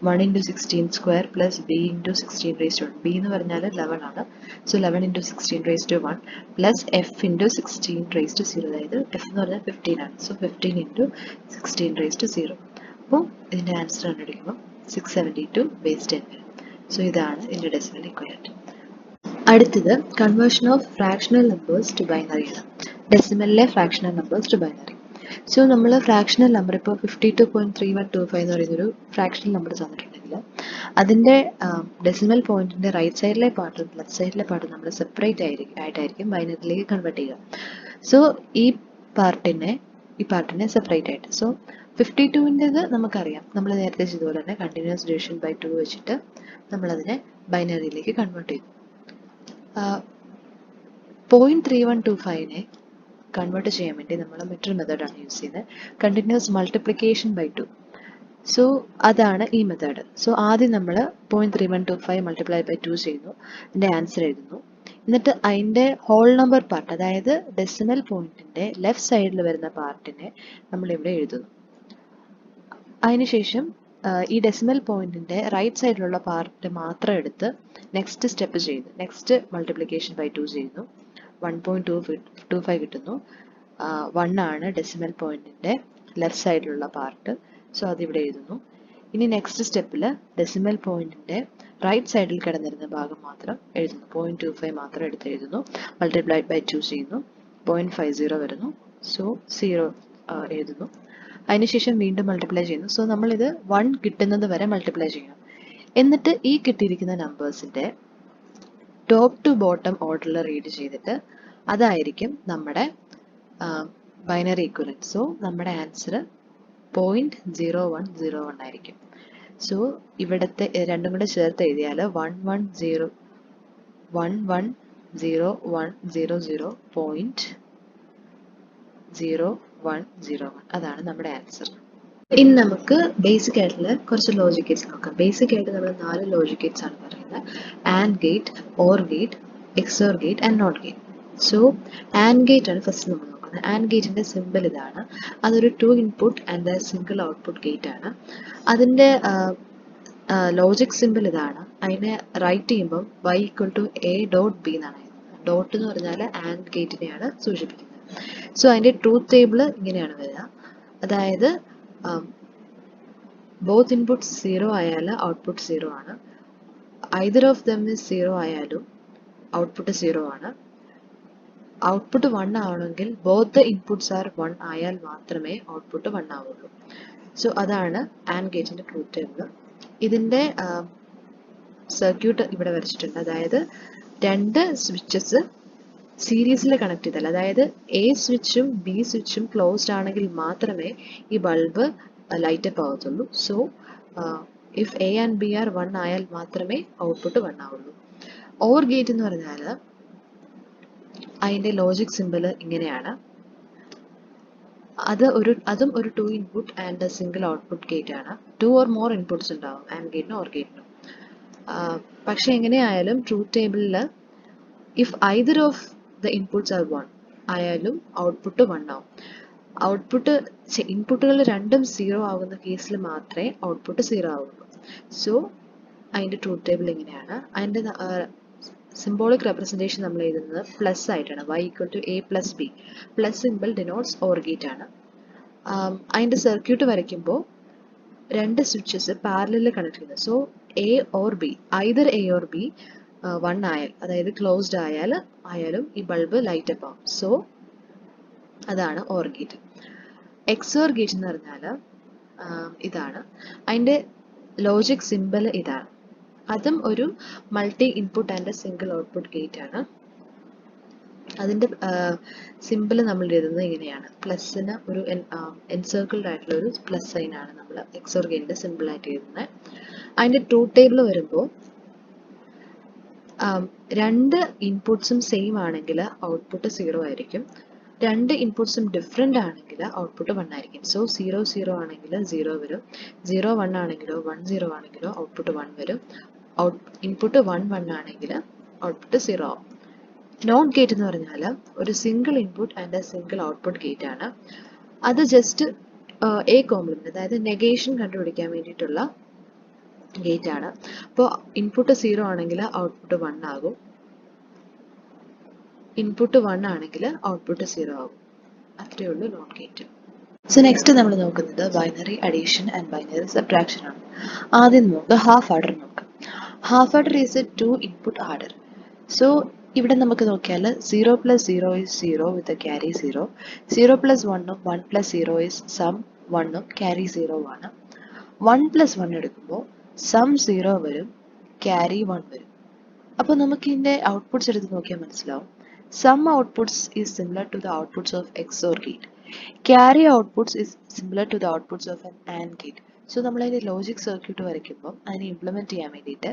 1 × 16² plus B × 16⁻1. B എന്ന് പറഞ്ഞാൽ 11 ആണ്. So 11 × 16⁻1 plus F × 16⁻0. അതായത് F എന്ന് പറഞ്ഞാൽ 15 ആണ്. സോ 15 × 16⁻0. അപ്പോൾ ഇതിൻ്റെ ആൻസർ കണ്ടുപിടിക്കുമ്പോൾ 672 ബേസ് 10 വരും. സോ ഇതാണ് ഇതിൻ്റെ ഡെസിമൽ ഇക്വലന്റ്. അടുത്തത് conversion of fractional numbers to binary ആണ്. ഡെസിമലിലെ fractional numbers to binary. So നമ്മൾ ഫ്രാക്ഷണൽ നമ്പർ ഇപ്പോൾ 52.3125 എന്ന് പറയുന്നൊരു ഫ്രാക്ഷണൽ നമ്പർ തന്നിട്ടുണ്ടെങ്കിൽ ആണെങ്കിൽ അതിൻ്റെ ഡെസിമൽ പോയിന്റിൻ്റെ റൈറ്റ് സൈഡിലെ പാർട്ടും ലെഫ്റ്റ് സൈഡിലെ പാർട്ടും നമ്മൾ സെപ്പറേറ്റ് ആയിട്ടായിരിക്കും ബൈനറിയിലേക്ക് കൺവേർട്ട് ചെയ്യുക. സോ ഈ പാർട്ടിനെ സെപ്പറേറ്റ് ആയിട്ട്. സോ 52-ൻ്റെത് നമുക്കറിയാം, നമ്മൾ നേരത്തെ ചെയ്തതുപോലെ തന്നെ കണ്ടിന്യൂസ് ഡിവിഷൻ ബൈ 2 വെച്ചിട്ട് നമ്മളതിനെ ബൈനറിയിലേക്ക് കൺവേർട്ട് ചെയ്തു. 0.3125-നെ കൺവേർട്ട് ചെയ്യാൻ വേണ്ടി നമ്മൾ മറ്റൊരു മെത്തേഡാണ് യൂസ് ചെയ്യുന്നത്, കണ്ടിന്യൂസ് മൾട്ടിപ്ലിക്കേഷൻ ബൈ 2. സോ അതാണ് ഈ മെത്തേഡ്. സോ ആദ്യം നമ്മൾ 0.3125 മൾട്ടിപ്ലൈ ബൈ 2 ചെയ്യുന്നു, അതിൻ്റെ ആൻസർ എഴുതുന്നു. എന്നിട്ട് അതിൻ്റെ ഹോൾ നമ്പർ പാർട്ട്, അതായത് ഡെസിമൽ പോയിന്റിൻ്റെ ലെഫ്റ്റ് സൈഡിൽ വരുന്ന പാർട്ടിനെ നമ്മളിവിടെ എഴുതുന്നു. അതിനുശേഷം ഈ ഡെസിമൽ പോയിന്റിൻ്റെ റൈറ്റ് സൈഡിലുള്ള പാർട്ട് മാത്രം എടുത്ത് നെക്സ്റ്റ് സ്റ്റെപ്പ് ചെയ്യുന്നു. നെക്സ്റ്റ് മൾട്ടിപ്ലിക്കേഷൻ ബൈ 2 ചെയ്യുന്നു. 1.25 കിട്ടുന്നു. 1 ആണ് ഡെസിമൽ പോയിന്റിൻ്റെ ലെഫ്റ്റ് സൈഡിലുള്ള പാർട്ട്. സോ അതിവിടെ എഴുതുന്നു. ഇനി നെക്സ്റ്റ് സ്റ്റെപ്പിൽ ഡെസിമൽ പോയിന്റിൻ്റെ റൈറ്റ് സൈഡിൽ കിടന്നിരുന്ന ഭാഗം മാത്രം എഴുതുന്നു. 0.25 മാത്രം എടുത്ത് എഴുതുന്നു. മൾട്ടിപ്ലൈഡ് ബൈ 2 ചെയ്യുന്നു. 0.50 വരുന്നു. സോ 0 എഴുതുന്നു. അതിനുശേഷം വീണ്ടും മൾട്ടിപ്ലൈ ചെയ്യുന്നു. സോ നമ്മളിത് 1 കിട്ടുന്നത് വരെ മൾട്ടിപ്ലൈ ചെയ്യണം. എന്നിട്ട് ഈ കിട്ടിയിരിക്കുന്ന നമ്പേഴ്സിൻ്റെ ടോപ്പ് ടു ബോട്ടം ഓർഡറിൽ റീഡ് ചെയ്തിട്ട് അതായിരിക്കും നമ്മുടെ ബൈനറി ഇക്വലന്റ്. സോ നമ്മുടെ ആൻസർ 0.0101 ആയിരിക്കും. സോ ഇവിടുത്തെ രണ്ടും കൂടെ ചേർത്ത് എഴുതിയാൽ 110.0101 അതാണ് നമ്മുടെ ആൻസർ. ഇനി നമുക്ക് ബേസിക് ആയിട്ടുള്ള കുറച്ച് ലോജിക് ഗേറ്റ്സ് നോക്കാം. ബേസിക് ആയിട്ട് നമ്മൾ 4 ലോജിക് ഗേറ്റ്സ് ആണ് പറയുന്നത്: and gate, or gate, XOR gate and not gate. So and gate ആണ് ഫസ്റ്റ് നമ്മൾ നോക്കുന്നത്. ആൻഡ് ഗേറ്റിന്റെ സിമ്പിൾ ഇതാണ്. അതൊരു 2 input and single output gate ആണ്. അതിന്റെ ലോജിക് സിമ്പിൾ ഇതാണ്. അതിനെ റൈറ്റ് ചെയ്യുമ്പോൾ y = a dot b എന്നാണ്. ഡോട്ട് എന്ന് പറഞ്ഞാൽ ആൻഡ് ഗേറ്റിനെയാണ് സൂചിപ്പിക്കുന്നത്. സോ അതിന്റെ ട്രൂത്ത് ടേബിൾ ഇങ്ങനെയാണ് വരിക. അതായത് ബോത്ത് ഇൻപുട്ട്സ് 0 ആയാൽ ഔട്ട്പുട്ട് 0 ആണ്. ഐദർ ഓഫ് ദം ഇസ് 0 ആയാലും ഔട്ട്പുട്ട് 0 ആണ്. ഔട്ട്പുട്ട് 1 ആവണമെങ്കിൽ ബോത്ത് ദ ഇൻപുട്ട്സ് ആർ 1 ആയാൽ മാത്രമേ ഔട്ട്പുട്ട് 1 ആവുള്ളൂ. സോ അതാണ് ആൻഡ് ഗേറ്റിന്റെ ട്രൂത്ത് ടേബിൾ. ഇതിന്റെ സർക്യൂട്ട് ഇവിടെ വരച്ചിട്ടുണ്ട്. അതായത് 2 സ്വിച്ചസ് സീരീസിൽ കണക്ട് ചെയ്താൽ, അതായത് എ സ്വിച്ചും ബി സ്വിച്ചും ക്ലോസ്ഡ് ആണെങ്കിൽ മാത്രമേ ഈ ബൾബ് ലൈറ്റ് അപ്പ് ആവത്തുള്ളൂ. So if A and B are 1 ആയാൽ മാത്രമേ ഔട്ട്പുട്ട് 1 ആവുള്ളൂ. ഓർ ഗേറ്റ് എന്ന് പറഞ്ഞാൽ അതിന്റെ ലോജിക് സിമ്പിൾ ഇങ്ങനെയാണ്. അതും ഒരു 2 input and single output gate ആണ്. 2 ഓർ മോർ ഇൻപുട്ട്സ് ഉണ്ടാവും ആൻഡ് ഗേറ്റിനും ഓർ ഗേറ്റിനും. പക്ഷെ എങ്ങനെയായാലും ട്രൂത്ത് ടേബിളിൽ if either of the inputs R 1 ആയാലും ഔട്ട്പുട്ട് 1 ആവും. ഇൻപുട്ടുകൾ രണ്ടും 0 ആവുന്ന കേസിൽ മാത്രമേ ഔട്ട്പുട്ട് 0 ആവുള്ളൂ. സോ അതിന്റെ ട്രൂത്ത് ടേബിൾ ഇങ്ങനെയാണ്. അതിന്റെ symbolic representation നമ്മൾ എഴുതുന്നത് പ്ലസ് ആയിട്ടാണ്. y = a + b. Plus simple denotes or gate ആണ്. അതിന്റെ സർക്യൂട്ട് വരയ്ക്കുമ്പോൾ 2 സ്വിച്ചസ് പാരലൽ കണക്ട് ചെയ്യുന്നത്. So a or b, either a or b 1 ആയാൽ, അതായത് ക്ലോസ്ഡ് ആയാലും ഈ ബൾബ് ലൈറ്റ് അപ്പ് ആവും. സോ അതാണ് ഓർ ഗേറ്റ്. എക്സോർ ഗേറ്റ് എന്ന് പറഞ്ഞാൽ ഇതാണ്. അതിന്റെ ലോജിക് സിമ്പിൾ ഇതാണ്. അതും ഒരു multi input and single output gate ആണ്. അതിന്റെ സിമ്പിൾ നമ്മൾ എഴുതുന്നത് ഇങ്ങനെയാണ്. പ്ലസിന് ഒരു എൻസർക്കിൾഡ് ആയിട്ടുള്ള ഒരു പ്ലസ് സൈൻ ആണ് നമ്മൾ എക്സോർ ഗേറ്റിന്റെ സിമ്പിൾ ആയിട്ട് എഴുതുന്നത്. അതിന്റെ ട്രൂത്ത് ടേബിൾ വരുമ്പോൾ 2 ഇൻപുട്ട്സും സെയിം ആണെങ്കിൽ ഔട്ട്പുട്ട് 0 ആയിരിക്കും. 2 ഇൻപുട്ട്സും ഡിഫറെന്റ് ആണെങ്കിൽ ഔട്ട്പുട്ട് 1 ആയിരിക്കും. സോ 0 0 ആണെങ്കിൽ 0 വരും. 0 1 ആണെങ്കിലോ 1 0 ആണെങ്കിലോ ഔട്ട്പുട്ട് 1 വരും. ഇൻപുട്ട് 1 1 ആണെങ്കിൽ ഔട്ട്പുട്ട് 0 ആവും. നോട്ട് ഗേറ്റ് എന്ന് പറഞ്ഞാൽ ഒരു single input and single output gate ആണ്. അത് ജസ്റ്റ് എ കോംപ്ലിമെന്റ്, അതായത് നെഗേഷൻ കണ്ടുപിടിക്കാൻ വേണ്ടിയിട്ടുള്ള ഗേറ്റ് ആണ്. അപ്പോൾ ഇൻപുട്ട് 0 ആണെങ്കിൽ ഔട്ട്പുട്ട് 1 ആകും. ഇൻപുട്ട് 1 ആണെങ്കിൽ ഔട്ട്പുട്ട് 0 ആകും. അത്രയേ ഉള്ളൂ നോട്ട് ഗേറ്റ്. സോ നെക്സ്റ്റ് നമ്മൾ നോക്കുന്നത് binary addition and binary subtraction ആണ്. ആദ്യം നമുക്ക് ഹാഫ് ആർഡർ നോക്കാം. Half adder is a 2 input adder. So ഇവിടെ നമുക്ക് നോക്കിയാൽ 0 + 0 is 0 with a carry 0. 0 + 1 ഉം 1 + 0 is sum 1 ഉം carry 0 ആണ്. 1 + 1 എടുക്കുമ്പോൾ സം 0 വരും, ക്യാരി 1 വരും. അപ്പോൾ നമുക്ക് ഇതിൻ്റെ ഔട്ട്പുട്ട്സ് എടുത്ത് നോക്കിയാൽ മനസ്സിലാവും. Sum outputs is similar to the outputs of XOR gate. Carry outputs is similar to the outputs of an AND gate. So നമ്മളതിൻ്റെ ലോജിക് സർക്യൂട്ട് വരയ്ക്കുമ്പോൾ അതിനെ ഇംപ്ലിമെൻറ്റ് ചെയ്യാൻ വേണ്ടിയിട്ട്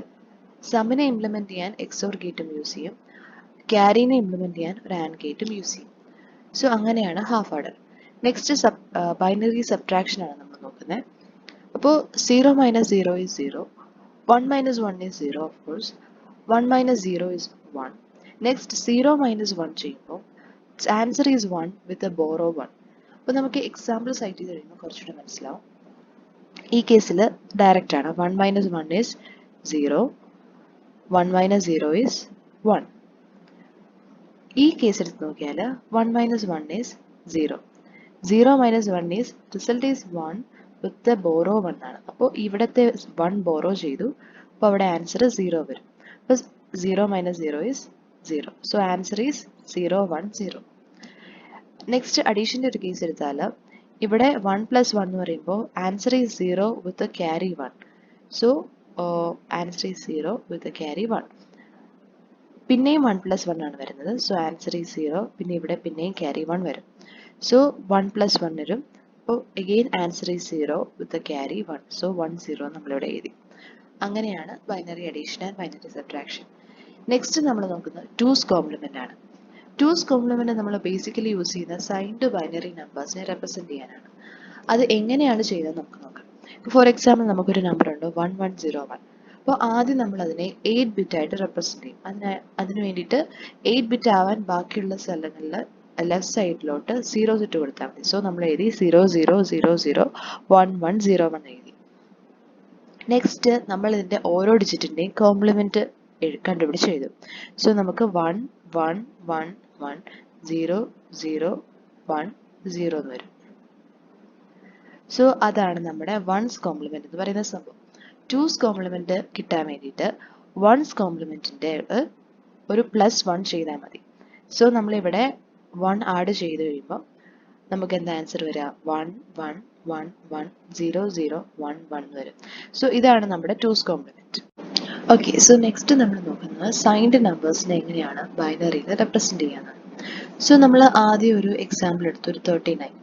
സമ്മിനെ ഇംപ്ലിമെൻറ്റ് ചെയ്യാൻ XOR ഗേറ്റും യൂസ് ചെയ്യും, ക്യാരീനെ ഇംപ്ലിമെൻറ്റ് ചെയ്യാൻ ഒരു AND ഗേറ്റും യൂസ് ചെയ്യും. സോ അങ്ങനെയാണ് half order. Next binary subtraction ആണ് നമ്മൾ നോക്കുന്നത്. അപ്പോൾ 0 minus 0 is 0, 1 minus 1 is 0 of course, 1 minus 0 is 1. Next 0 minus 1 ചെയ്യുമ്പോൾ its answer is 1 with a borrow 1. അപ്പോൾ നമുക്ക് എക്സാമ്പിൾ സൈറ്റ് ചെയ്ത് കഴിയുമ്പോൾ കുറച്ചുകൂടെ മനസ്സിലാവും. ഈ കേസിൽ ഡയറക്റ്റ് ആണ്. 1 minus 1 is 0, 1 minus 0 is 1. ഈ കേസ് എടുത്ത് നോക്കിയാൽ 1 minus 1 is 0, 0 minus 1 is result is 1 with the borrow 1 ആണ്. അപ്പോൾ ഇവിടത്തെ 1 borrow ചെയ്തു, അപ്പോൾ അവിടെ ആൻസർ 0 വരും. അപ്പോൾ 0 minus 0 is 0. So answer is 0, 1, 0. Next അഡീഷൻ്റെ ഒരു കേസ് എടുത്താൽ ഇവിടെ 1 plus 1 എന്ന് പറയുമ്പോൾ answer is 0 with the carry 1. So answer is 0 with the carry 1. പിന്നെയും 1 plus 1 ആണ് വരുന്നത്. So answer is 0. പിന്നെ ഇവിടെ പിന്നെയും ക്യാരി 1 വരും. സോ 1 plus 1 വരും. അപ്പോൾ again answer is 0 with the carry 1. So 1, 0 നമ്മളിവിടെ എഴുതി. അങ്ങനെയാണ് binary addition and binary subtraction. Next നമ്മൾ നോക്കുന്നത് 2's കോംപ്ലിമെൻ്റ് ആണ്. 2's കോംപ്ലിമെൻ്റ് നമ്മൾ ബേസിക്കലി യൂസ് ചെയ്യുന്ന സൈൻഡ് ബൈനറി നമ്പേഴ്സിനെ റെപ്രസെൻറ്റ് ചെയ്യാനാണ്. അത് എങ്ങനെയാണ് ചെയ്യുന്നത് നമുക്ക് നോക്കാം. ഫോർ എക്സാമ്പിൾ നമുക്കൊരു നമ്പർ ഉണ്ട് 1101. അപ്പോൾ ആദ്യം നമ്മൾ അതിനെ 8 ബിറ്റ് ആയിട്ട് റെപ്രസെൻറ്റ് ചെയ്യും. അതിന് വേണ്ടിയിട്ട് 8 ബിറ്റ് ആവാൻ ബാക്കിയുള്ള സ്ഥലങ്ങളിൽ ലെഫ്റ്റ് സൈഡിലോട്ട് സീറോസ് ഇട്ട് കൊടുത്താൽ മതി. സോ നമ്മൾ എഴുതി 00001101 എഴുതി. നെക്സ്റ്റ് നമ്മൾ ഇതിൻ്റെ ഓരോ ഡിജിറ്റിൻ്റെയും കോംപ്ലിമെൻറ്റ് കണ്ടുപിടിച്ച് എഴുതും. സോ നമുക്ക് 1 1 1 1 0 0 1 0 എന്ന് വരും. സോ അതാണ് നമ്മുടെ 1's കോംപ്ലിമെൻറ്റ് എന്ന് പറയുന്ന സംഭവം. 2's കോംപ്ലിമെൻറ്റ് കിട്ടാൻ വേണ്ടിയിട്ട് 1's കോംപ്ലിമെൻറ്റിൻ്റെ ഒരു +1 ചെയ്താൽ മതി. സോ നമ്മളിവിടെ 1 ആഡ് ചെയ്ത് കഴിയുമ്പോൾ നമുക്ക് എന്താ ആൻസർ വരിക? 1 1 1 1 0 0 1 1 വരും. സോ ഇതാണ് നമ്മുടെ 2's compliment. Okay, so next നമ്മൾ നോക്കുന്നത് സൈൻഡ് നമ്പേഴ്സിനെ എങ്ങനെയാണ് ബൈനറിയിൽ റെപ്രസെൻറ്റ് ചെയ്യാനാണ്. സോ നമ്മൾ ആദ്യം ഒരു എക്സാമ്പിൾ എടുത്തു, ഒരു 39.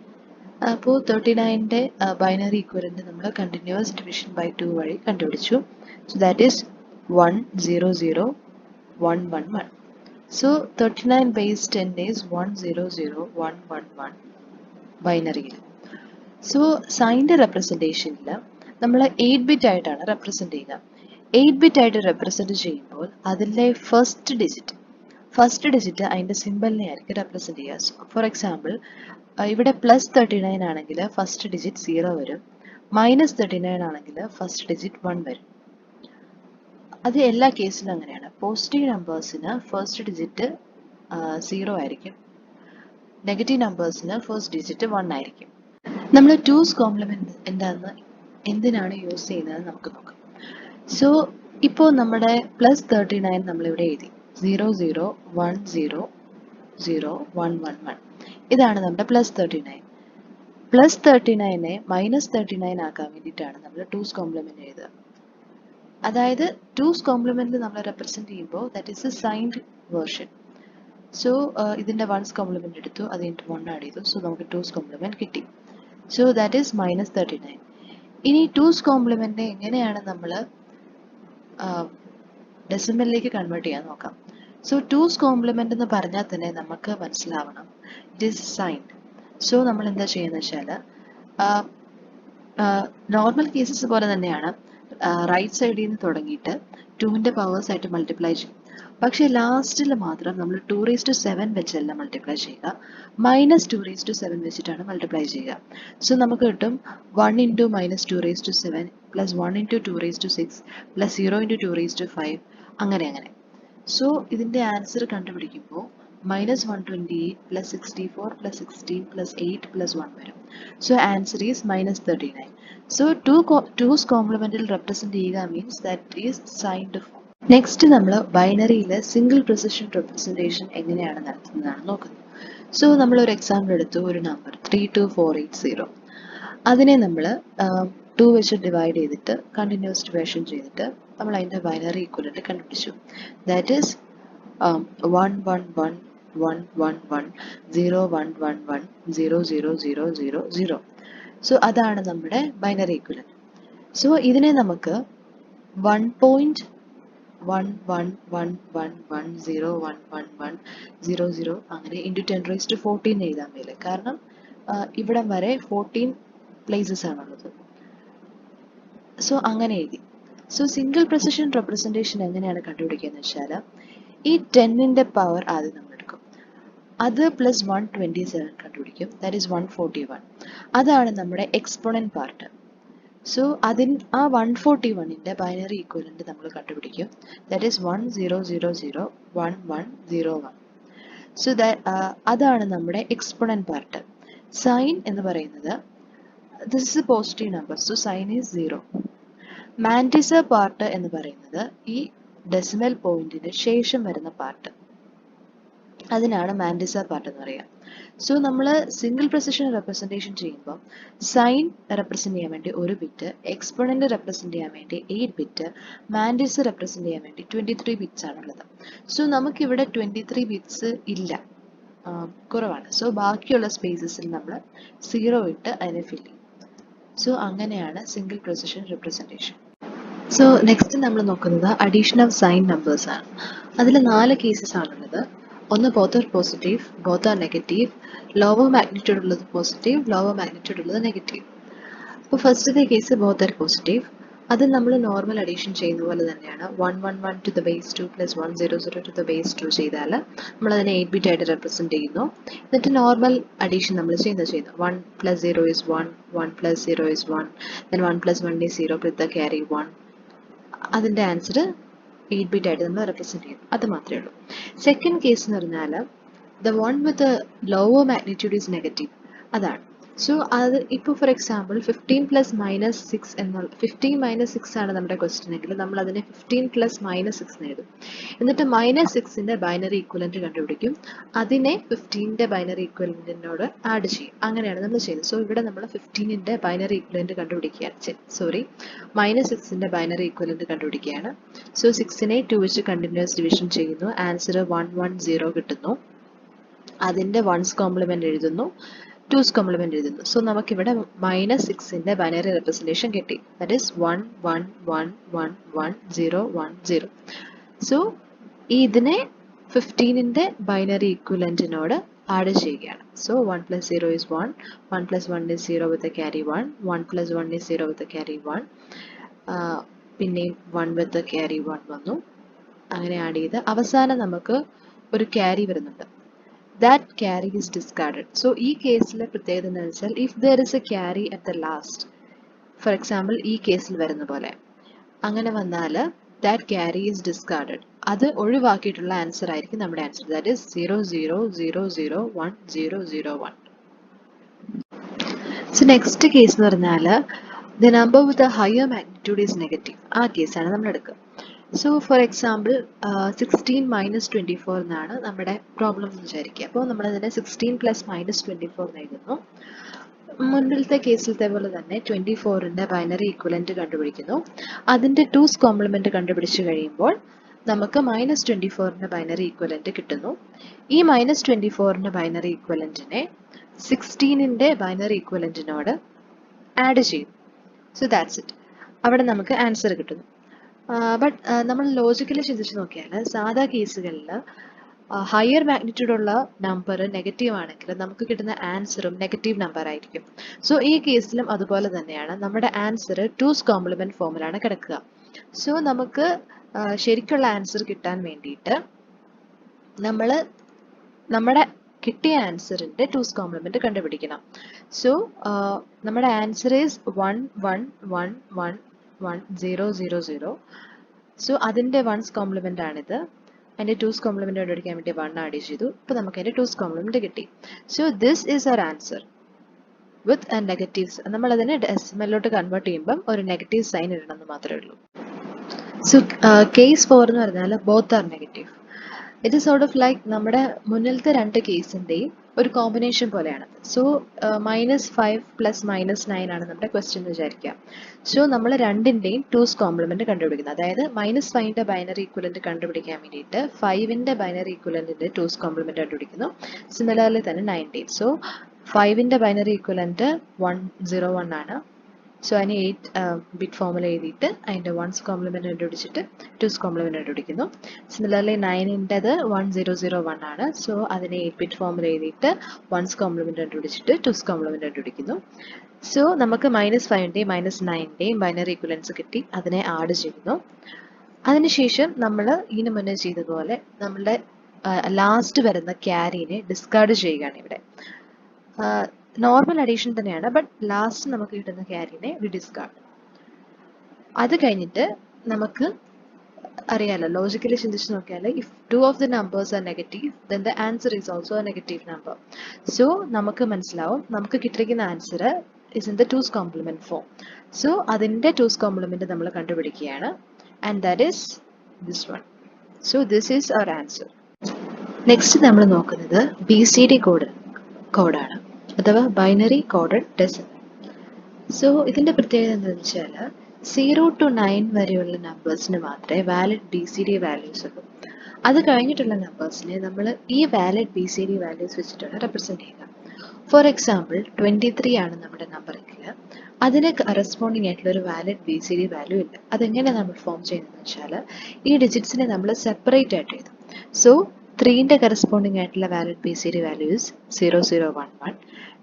അപ്പോൾ 39ൻ്റെ ബൈനറി ഇക്വലൻ്റ് നമ്മൾ കണ്ടിന്യൂസ് ഡിവിഷൻ ബൈ 2 വഴി കണ്ടുപിടിച്ചു. So that is 1 0 0 1 1 1. So 39 base 10 is 1 0 0 1 1 1 ബൈനറിയിൽ. So signed റെപ്രസെൻറ്റേഷനിൽ നമ്മൾ 8 ബിറ്റ് ആയിട്ടാണ് റെപ്രസെൻറ്റ് ചെയ്യുക. 8 ബിറ്റ് ആയിട്ട് റെപ്രസെൻറ്റ് ചെയ്യുമ്പോൾ അതിലെ ഫസ്റ്റ് ഡിജിറ്റ് അതിൻ്റെ സിമ്പിളിനെ ആയിരിക്കും റെപ്രസെൻറ്റ് ചെയ്യുക. ഫോർ എക്സാമ്പിൾ ഇവിടെ +39 ആണെങ്കിൽ ഫസ്റ്റ് ഡിജിറ്റ് 0 വരും, -39 ആണെങ്കിൽ ഫസ്റ്റ് ഡിജിറ്റ് 1 വരും. അത് എല്ലാ കേസിലും അങ്ങനെയാണ്. പോസിറ്റീവ് നമ്പേഴ്സിന് ഫസ്റ്റ് ഡിജിറ്റ് 0 ആയിരിക്കും, നെഗറ്റീവ് നമ്പേഴ്സിന് ഫസ്റ്റ് ഡിജിറ്റ് 1 ആയിരിക്കും. നമ്മൾ 2's കോംപ്ലിമെൻറ്റ് എന്തിനാണ് യൂസ് ചെയ്യുന്നത് നമുക്ക് നോക്കാം. സോ ഇപ്പോൾ നമ്മുടെ +39 നമ്മളിവിടെ എഴുതി 0 0 1 0 0 1 1 1. ഇതാണ് നമ്മുടെ +39. +39നെ -39 ആക്കാൻ വേണ്ടിയിട്ടാണ് നമ്മൾ 2's കോംപ്ലിമെൻറ്റ് എഴുതുക. അതായത് 2's കോംപ്ലിമെൻറ്റ് നമ്മൾ റെപ്രസെൻറ്റ് ചെയ്യുമ്പോൾ that is A signed version. So ഇതിൻ്റെ 1's കോംപ്ലിമെൻറ്റ് എടുത്തു, അത് കഴിഞ്ഞിട്ട് 1 ആഡ് ചെയ്തു. സോ നമുക്ക് 2's കോംപ്ലിമെൻറ്റ് കിട്ടി. So that is -39. ഇനി 2's കോംപ്ലിമെൻറ്റിനെ എങ്ങനെയാണ് നമ്മൾ ഡെസിമലിലേക്ക് കൺവേർട്ട് ചെയ്യാൻ നോക്കാം. സോ 2's കോംപ്ലിമെൻറ്റ് എന്ന് പറഞ്ഞാൽ തന്നെ നമുക്ക് മനസ്സിലാവണം ഇറ്റ് ഈസ് സൈൻഡ്. സോ നമ്മൾ എന്താ ചെയ്യുന്നത് വെച്ചാൽ നോർമൽ കേസസ് പോലെ തന്നെയാണ് റൈറ്റ് സൈഡിൽ നിന്ന് തുടങ്ങിയിട്ട് 2ൻ്റെ പവേഴ്സ് ആയിട്ട് മൾട്ടിപ്ലൈ ചെയ്യും. പക്ഷേ ലാസ്റ്റിൽ മാത്രം നമ്മൾ 2�7 വെച്ചല്ല മൾട്ടിപ്ലൈ ചെയ്യുക, -2�7 വെച്ചിട്ടാണ് മൾട്ടിപ്ലൈ ചെയ്യുക. സോ നമുക്ക് കിട്ടും 1 × -2�7 + 1 × 2�6 + 0 × 2⁵ അങ്ങനെ. സോ ഇതിൻ്റെ ആൻസർ കണ്ടുപിടിക്കുമ്പോൾ -128 + 64 + 16 + 8 + 1 വരും. So answer is -39. So 2's കോംപ്ലിമെൻറ്റിൽ റെപ്രസെൻറ്റ് ചെയ്യുക means that is signed form. Next നമ്മൾ ബൈനറിയിൽ സിംഗിൾ പ്രിസിഷൻ റെപ്രസെൻറ്റേഷൻ എങ്ങനെയാണ് നടത്തുന്നതാണ് നോക്കുന്നത്. സോ നമ്മളൊരു എക്സാമ്പിൾ എടുത്തു, ഒരു നമ്പർ 32480. അതിനെ നമ്മൾ 2 വെച്ച് ഡിവൈഡ് ചെയ്തിട്ട് കണ്ടിന്യൂസ് ഡിവിഷൻ ചെയ്തിട്ട് നമ്മൾ അതിൻ്റെ ബൈനറി ഈക്വലൻ്റ് കണ്ടുപിടിച്ചു. That is 1 1 1 1 1 1 0 1 1 1 0 0 0 0 0. സോ അതാണ് നമ്മുടെ ബൈനറി ഈക്വലൻ്റ്. സോ ഇതിനെ നമുക്ക് 1.1111101100 അങ്ങനെ ഇൻറ്റു 10⁻14 എഴുതാൻ മേലെ. കാരണം ഇവിടം വരെ 14 പ്ലേസസ് ആണുള്ളത്. സോ അങ്ങനെ എഴുതി. സോ സിംഗിൾ പ്രിസിഷൻ റെപ്രസെൻറ്റേഷൻ എങ്ങനെയാണ് കണ്ടുപിടിക്കുക എന്ന് വെച്ചാൽ ഈ 10ന്റെ പവർ ആദ്യം നമ്മൾ എടുക്കും, അത് പ്ലസ് 127 കണ്ടുപിടിക്കും, ദാറ്റ് ഈസ് 141. അതാണ് നമ്മുടെ എക്സ്പോണന്റ് പാർട്ട്. സോ ആ 141ന്റെ ബൈനറി ഈക്വലന്റ് നമ്മൾ കണ്ടുപിടിക്കും, ദാറ്റ് ഈസ് 10001101. സോ അതാണ് നമ്മുടെ എക്സ്പോണന്റ് പാർട്ട്. സൈൻ എന്ന് പറയുന്നത് this is a positive number, so sign is 0. Mantissa part എന്ന് പറയുന്നത് ഈ ഡെസിമൽ പോയിന്റിന് ശേഷം വരുന്ന പാർട്ട്, അതിനാണ് മാൻറ്റിസർ പാർട്ട് എന്ന് പറയുക. സോ നമ്മൾ സിംഗിൾ പ്രിസിഷൻ റെപ്രസെൻറ്റേഷൻ ചെയ്യുമ്പോൾ സൈൻ റെപ്രസെൻറ്റ് ചെയ്യാൻ വേണ്ടി 1 ബിറ്റ്, എക്സ്പോണന്റ് റെപ്രസെൻറ്റ് ചെയ്യാൻ വേണ്ടി 8 ബിറ്റ്, മാൻറ്റിസർ റെപ്രസെൻറ്റ് ചെയ്യാൻ വേണ്ടി 23 ബിറ്റ്സ് ആണുള്ളത്. സോ നമുക്കിവിടെ 23 ബിറ്റ്സ് ഇല്ല, കുറവാണ്. സോ ബാക്കിയുള്ള സ്പേസസിൽ നമ്മൾ 0 ഇട്ട് അതിനെ ഫില്ല് ചെയ്യും. സോ അങ്ങനെയാണ് single precision representation. So next നമ്മൾ നോക്കുന്നത് അഡീഷൻ ഓഫ് സൈൻ നമ്പേഴ്സ് ആണ്. അതിൽ 4 കേസസ് ആണുള്ളത്. ഒന്ന് both are positive, both are negative, lower magnitude ഉള്ളത് പോസിറ്റീവ്, ലോവർ മാഗ്നിറ്റ്യൂഡ് ഉള്ളത് നെഗറ്റീവ്. അപ്പോൾ ഫസ്റ്റത്തെ കേസ് ബോത്ത് ആർ പോസിറ്റീവ്. അത് നമ്മൾ നോർമൽ അഡീഷൻ ചെയ്യുന്ന പോലെ തന്നെയാണ്. 111 to the base 2 plus 100 to the base 2 ചെയ്താൽ നമ്മളതിനെ 8 ബിറ്റ് ആയിട്ട് റെപ്രസെൻറ്റ് ചെയ്യുന്നു. എന്നിട്ട് നോർമൽ അഡീഷൻ നമ്മൾ ചെയ്യുന്നു. 1 plus 0 is 1, 1 plus 0 is 1, then 1 plus 1 is 0 with the carry 1. അതിൻ്റെ ആൻസർ 8 ബിറ്റ് ആയിട്ട് നമ്മൾ റെപ്രസെൻറ്റ് ചെയ്യും. അത് മാത്രമേ ഉള്ളൂ. സെക്കൻഡ് കേസ് എന്ന് പറഞ്ഞാൽ the one with lower magnitude is negative, അതാണ്. സോ അത് ഇപ്പോൾ ഫോർ എക്സാമ്പിൾ 15 പ്ലസ് മൈനസ് 6 എന്നുള്ള 15 മൈനസ് 6 ആണ് നമ്മുടെ ക്വസ്റ്റ്യൻ എങ്കിൽ നമ്മൾ അതിനെ 15 പ്ലസ് മൈനസ് 6 എഴുതും. എന്നിട്ട് മൈനസ് 6ന്റെ ബൈനറി ഈക്വലന്റ് കണ്ടുപിടിക്കും, അതിനെ 15ന്റെ ബൈനറി ഈക്വലന്റിനോട് ആഡ് ചെയ്യും. അങ്ങനെയാണ് നമ്മൾ ചെയ്യുന്നത്. സോ ഇവിടെ നമ്മൾ 15ന്റെ ബൈനറി ഈക്വലന്റ് കണ്ടുപിടിക്കുകയാണ്, മൈനസ് 6ന്റെ ബൈനറി ഈക്വലന്റ് കണ്ടുപിടിക്കുകയാണ്. സോ 6നെ 2 വെച്ച് കണ്ടിന്യൂസ് ഡിവിഷൻ ചെയ്യുന്നു, ആൻസർ 110 കിട്ടുന്നു. അതിന്റെ 1's കോംപ്ലിമെന്റ് എഴുതുന്നു, 2's കോംപ്ലിമെന്റ് എഴുതുന്നു. സോ നമുക്കിവിടെ മൈനസ് 6ന്റെ ബൈനറി റെപ്രസെൻറ്റേഷൻ കിട്ടി, ദാറ്റ് ഈസ് 111111010. സോ ഇതിനെ 15ന്റെ ബൈനറി ഈക്വലന്റിനോട് ആഡ് ചെയ്യുകയാണ്. So 1 plus 0 is 1, 1 plus 1 is 0 with carry 1, 1 plus 1 is 0 with carry 1, പിന്നെയും 1 വിത്ത് ക്യാരി 1 വന്നു. അങ്ങനെ ആഡ് ചെയ്ത് അവസാനം നമുക്ക് ഒരു ക്യാരി വരുന്നുണ്ട്. That carry is discarded. So ഈ കേസിലെ പ്രത്യേകത എന്ന് വെച്ചാൽ if there is a carry at the last, for example ഈ കേസിൽ വരുന്ന പോലെ അങ്ങനെ വന്നാൽ that carry is discarded. അത് ഒഴിവാക്കിയിട്ടുള്ള ആൻസർ ആയിരിക്കും നമ്മുടെ answer, that is 00001001. So next case എന്ന് പറഞ്ഞാൽ the number with a higher magnitude is negative. ആ കേസാണ് നമ്മൾ എടുക്കുക. സോ ഫോർ എക്സാമ്പിൾ 16 മൈനസ് 24 എന്നാണ് നമ്മുടെ പ്രോബ്ലം എന്ന് വിചാരിക്കുക. അപ്പോൾ നമ്മളതിനെ 16 പ്ലസ് മൈനസ് 24 എന്ന് എഴുതുന്നു. മുൻപിലത്തെ കേസിലത്തെ പോലെ തന്നെ 24ന്റെ ബൈനറി ഈക്വലന്റ് കണ്ടുപിടിക്കുന്നു. അതിൻ്റെ 2's കോംപ്ലിമെന്റ് കണ്ടുപിടിച്ച് കഴിയുമ്പോൾ നമുക്ക് മൈനസ് 24ന്റെ ബൈനറി ഈക്വലന്റ് കിട്ടുന്നു. ഈ മൈനസ് 24ന്റെ ബൈനറി ഈക്വലന്റിനെ 16ന്റെ ബൈനറി ഈക്വലന്റിനോട് ആഡ് ചെയ്യും. So that's it. അവിടെ നമുക്ക് ആൻസർ കിട്ടുന്നു. ബട്ട് നമ്മൾ ലോജിക്കലി ചിന്തിച്ച് നോക്കിയാൽ സാധാ കേസുകളിൽ ഹയർ മാഗ്നിറ്റ്യൂഡ് ഉള്ള നമ്പർ നെഗറ്റീവ് ആണെങ്കിൽ നമുക്ക് കിട്ടുന്ന ആൻസറും നെഗറ്റീവ് നമ്പർ ആയിരിക്കും. സോ ഈ കേസിലും അതുപോലെ തന്നെയാണ്. നമ്മുടെ ആൻസർ 2's കോംപ്ലിമെന്റ് ഫോമിലാണ് കിടക്കുക. സോ നമുക്ക് ശരിക്കുള്ള ആൻസർ കിട്ടാൻ വേണ്ടിയിട്ട് നമ്മൾ നമ്മുടെ കിട്ടിയ ആൻസറിന്റെ 2's കോംപ്ലിമെന്റ് കണ്ടുപിടിക്കണം. സോ നമ്മുടെ ആൻസർ ഈസ് 111111000. സോ അതിന്റെ 1's കോംപ്ലിമെന്റ് ആണിത്. അതിന്റെ 2's കോംപ്ലിമെന്റ് കണ്ടുപിടിക്കാൻ വേണ്ടി 1 ആഡ് ചെയ്തു. ഇപ്പൊ നമുക്ക് അതിന്റെ 2's കോംപ്ലിമെന്റ് കിട്ടി. So this is our answer with a negative. നമ്മൾ അതിനെ ഡെസിമലിലോട്ട് കൺവേർട്ട് ചെയ്യുമ്പോൾ ഒരു നെഗറ്റീവ് സൈൻ ഇടണമെന്ന് മാത്രമേ ഉള്ളൂ. സോ കേസ് 4 എന്ന് പറഞ്ഞാൽ ബോത്ത് ആർ നെഗറ്റീവ്. ഇത് സോർട്ട് ഓഫ് ലൈക്ക് നമ്മുടെ മുന്നിലത്തെ രണ്ട് കേസിന്റെയും ഒരു കോമ്പിനേഷൻ പോലെയാണ്. സോ -5 പ്ലസ് -9 ആണ് നമ്മുടെ ക്വസ്റ്റ്യൻ എന്ന് വിചാരിക്കാം. സോ നമ്മൾ രണ്ടിൻ്റെയും ടൂസ് കോംപ്ലിമെന്റ് കണ്ടുപിടിക്കുന്നത്, അതായത് -5ന്റെ ബൈനറി ഈക്വലന്റ് കണ്ടുപിടിക്കാൻ വേണ്ടിയിട്ട് 5ന്റെ ബൈനറി ഈക്വലന്റിന്റെ ടൂസ് കോംപ്ലിമെന്റ് കണ്ടുപിടിക്കുന്നു. സിമിലർലി തന്നെ 9ന്റെയും. സോ 5ന്റെ ബൈനറി ഈക്വലന്റ് 101 ആണ്. സോ അതിന് 8 ബിറ്റ് ഫോമിൽ എഴുതിയിട്ട് അതിൻ്റെ വൺസ് കോംപ്ലിമെന്റ് കണ്ടുപിടിച്ചിട്ട് ടൂസ് കോംപ്ലിമെന്റ് കണ്ടുപിടിക്കുന്നു. സിമിലർലി 9ൻ്റെത് 1001 ആണ്. സോ അതിനെ 8 ബിറ്റ് ഫോമിൽ എഴുതിയിട്ട് വൺസ് കോംപ്ലിമെന്റ് കണ്ടുപിടിച്ചിട്ട് ടൂസ് കോംപ്ലിമെന്റ് കണ്ടുപിടിക്കുന്നു. സോ നമുക്ക് -5ന്റെയും -9ന്റെയും ബൈനറി ഈക്വലൻസ് കിട്ടി, അതിനെ ആഡ് ചെയ്യുന്നു. അതിനുശേഷം നമ്മൾ ഇതിനു മുന്നേ ചെയ്തതുപോലെ നമ്മളുടെ ലാസ്റ്റ് വരുന്ന ക്യാരിനെ ഡിസ്കാർഡ് ചെയ്യുകയാണ് ഇവിടെ. നോർമൽ അഡീഷൻ തന്നെയാണ്, ബട്ട് ലാസ്റ്റ് നമുക്ക് കിട്ടുന്ന ക്യാരിനെ വി ഡിസ്കാർഡ്. അത് കഴിഞ്ഞിട്ട് നമുക്ക് അറിയാലോ, ലോജിക്കലി ചിന്തിച്ച് നോക്കിയാൽ if 2 of the numbers are negative then the answer is also a negative number. So നമുക്ക് മനസ്സിലാവും നമുക്ക് കിട്ടിയിരിക്കുന്ന answer is in the two's complement form. So അതിൻ്റെ ടൂസ് കോംപ്ലിമെന്റ് നമ്മൾ കണ്ടുപിടിക്കുകയാണ്, and that is this one. So this is our answer. Next നമ്മൾ നോക്കുന്നത് BCD കോഡാണ്, അഥവാ ബൈനറി കോഡഡ് ഡെസിമൽ. സോ ഇതിൻ്റെ പ്രത്യേകത എന്താണെന്ന് വെച്ചാൽ 0 to 9 വരെയുള്ള നമ്പേഴ്സിന് മാത്രമേ വാലിഡ് BCD വാല്യൂസ് ഉള്ളൂ. അത് കഴിഞ്ഞിട്ടുള്ള നമ്പേഴ്സിനെ നമ്മൾ ഈ വാലിഡ് BCD വാല്യൂസ് വെച്ചിട്ടാണ് റെപ്രസെൻറ്റ് ചെയ്യുക. ഫോർ എക്സാമ്പിൾ 23 ആണ് നമ്മുടെ നമ്പറെങ്കിൽ അതിന് കറസ്പോണ്ടിങ് ആയിട്ടുള്ള ഒരു വാലിഡ് BCD വാല്യൂ ഇല്ല. അതെങ്ങനെ നമ്മൾ ഫോം ചെയ്യുന്നതെന്ന് വെച്ചാൽ ഈ ഡിജിറ്റ്സിനെ നമ്മൾ സെപ്പറേറ്റ് ആയിട്ട് എഴുതും. സോ 3ൻ്റെ കറസ്പോണ്ടിങ് ആയിട്ടുള്ള valid BCD value is 0011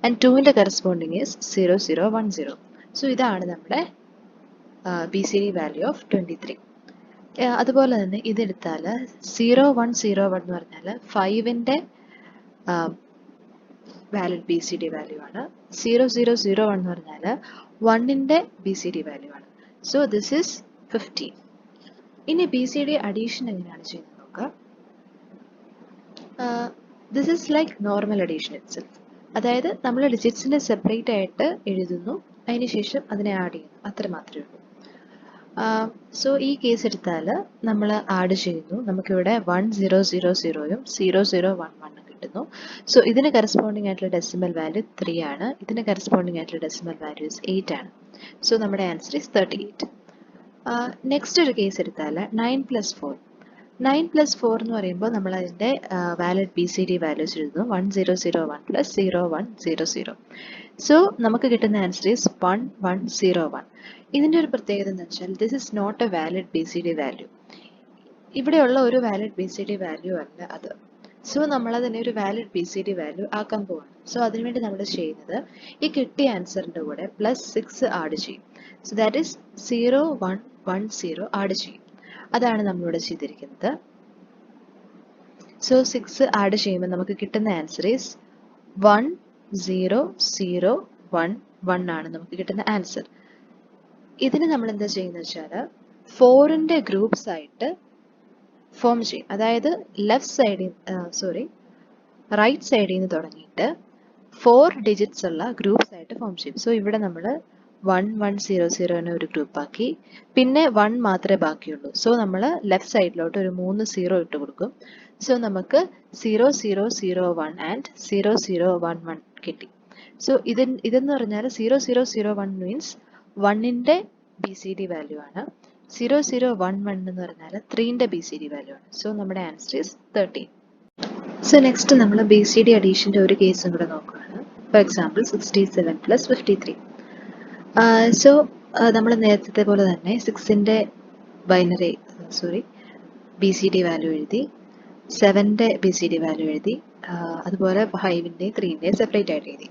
and 2ൻ്റെ കറസ്പോണ്ടിങ് ഇസ് 0010. സോ ഇതാണ് നമ്മുടെ BCD വാല്യൂ ഓഫ് 23. അതുപോലെ തന്നെ ഇതെടുത്താൽ 0101 എന്ന് പറഞ്ഞാൽ 5ൻ്റെ വാലിഡ് BCD വാല്യൂ ആണ്. 0001 എന്ന് പറഞ്ഞാൽ 1ൻ്റെ BCD വാല്യൂ ആണ്. So this is 15. ഇനി BCD അഡീഷൻ എങ്ങനെയാണ് ചെയ്യുന്നത് നോക്കാം. This is like normal addition itself. അതായത് നമ്മൾ ഡിജിറ്റ്സിനെ സെപ്പറേറ്റ് ആയിട്ട് എഴുതുന്നു, അതിനുശേഷം അതിനെ ആഡ് ചെയ്യുന്നു, അത്ര മാത്രമേ ഉള്ളൂ. സോ ഈ കേസ് എടുത്താൽ നമ്മൾ ആഡ് ചെയ്യുന്നു, നമുക്കിവിടെ 1000യും 0011 കിട്ടുന്നു. സോ ഇതിന് കറസ്പോണ്ടിങ് ആയിട്ടുള്ള ഡെസിമൽ വാല്യൂ 3 ആണ്, ഇതിന് കറസ്പോണ്ടിങ് ആയിട്ടുള്ള ഡെസിമൽ വാല്യൂസ് 8 ആണ്. സോ നമ്മുടെ ആൻസർ ഈസ് 38. നെക്സ്റ്റ് ഒരു കേസ് എടുത്താൽ 9+4. 9+4 എന്ന് പറയുമ്പോൾ നമ്മൾ അതിൻ്റെ വാലിഡ് BCD വാല്യൂസ് എഴുതുന്നു, 1001 + 0100. സോ നമുക്ക് കിട്ടുന്ന ആൻസർ ഈസ് 1101. ഇതിൻ്റെ ഒരു പ്രത്യേകത എന്ന് വെച്ചാൽ this is not a valid BCD value. ഇവിടെയുള്ള ഒരു വാലിഡ് BCD വാല്യൂ അല്ല അത്. സോ നമ്മളതിനെ ഒരു വാലിഡ് BCD വാല്യൂ ആക്കാൻ പോവാണ്. സോ അതിനുവേണ്ടി നമ്മൾ ചെയ്യുന്നത് ഈ കിട്ടിയ ആൻസറിൻ്റെ കൂടെ +6 ആഡ് ചെയ്യും. സോ ദാറ്റ് ഈസ് 0110 ആഡ് ചെയ്യും. അതാണ് നമ്മളിവിടെ ചെയ്തിരിക്കുന്നത്. സോ 6 ആഡ് ചെയ്യുമ്പോൾ നമുക്ക് കിട്ടുന്ന ആൻസർ ഈസ് 10011 ആണ് നമുക്ക് കിട്ടുന്ന ആൻസർ. ഇതിന് നമ്മൾ എന്താ ചെയ്യുന്നത് വെച്ചാൽ 4ൻ്റെ ഗ്രൂപ്പ്സ് ആയിട്ട് ഫോം ചെയ്യും. അതായത് റൈറ്റ് സൈഡിൽ നിന്ന് തുടങ്ങിയിട്ട് 4 ഡിജിറ്റ്സ് ഉള്ള ഗ്രൂപ്പ്സ് ആയിട്ട് ഫോം ചെയ്യും. സോ ഇവിടെ നമ്മൾ 1100 ഒരു ഗ്രൂപ്പ് ആക്കി, പിന്നെ 1 മാത്രമേ ബാക്കിയുള്ളൂ. സോ നമ്മൾ ലെഫ്റ്റ് സൈഡിലോട്ട് ഒരു 3 0 ഇട്ട് കൊടുക്കും. സോ നമുക്ക് 0001 ആൻഡ് 0011 കിട്ടി. സോ ഇതെന്ന് പറഞ്ഞാൽ 0001 മീൻസ് 1ൻ്റെ BCD വാല്യൂ ആണ്, 0011 എന്ന് പറഞ്ഞാൽ 3ൻ്റെ BCD വാല്യൂ ആണ്. സോ നമ്മുടെ ആൻസർ ഈസ് 13. സോ നെക്സ്റ്റ് നമ്മൾ BCD അഡീഷൻ്റെ ഒരു കേസും കൂടെ നോക്കുകയാണ്. For example 67 + 53. സോ നമ്മൾ നേരത്തെ പോലെ തന്നെ 6ൻ്റെ BCD വാല്യൂ എഴുതി, 7ൻ്റെ BCD വാല്യൂ എഴുതി, അതുപോലെ 5ൻ്റെയും 3ൻ്റെയും സെപ്പറേറ്റ് ആയിട്ട് എഴുതി.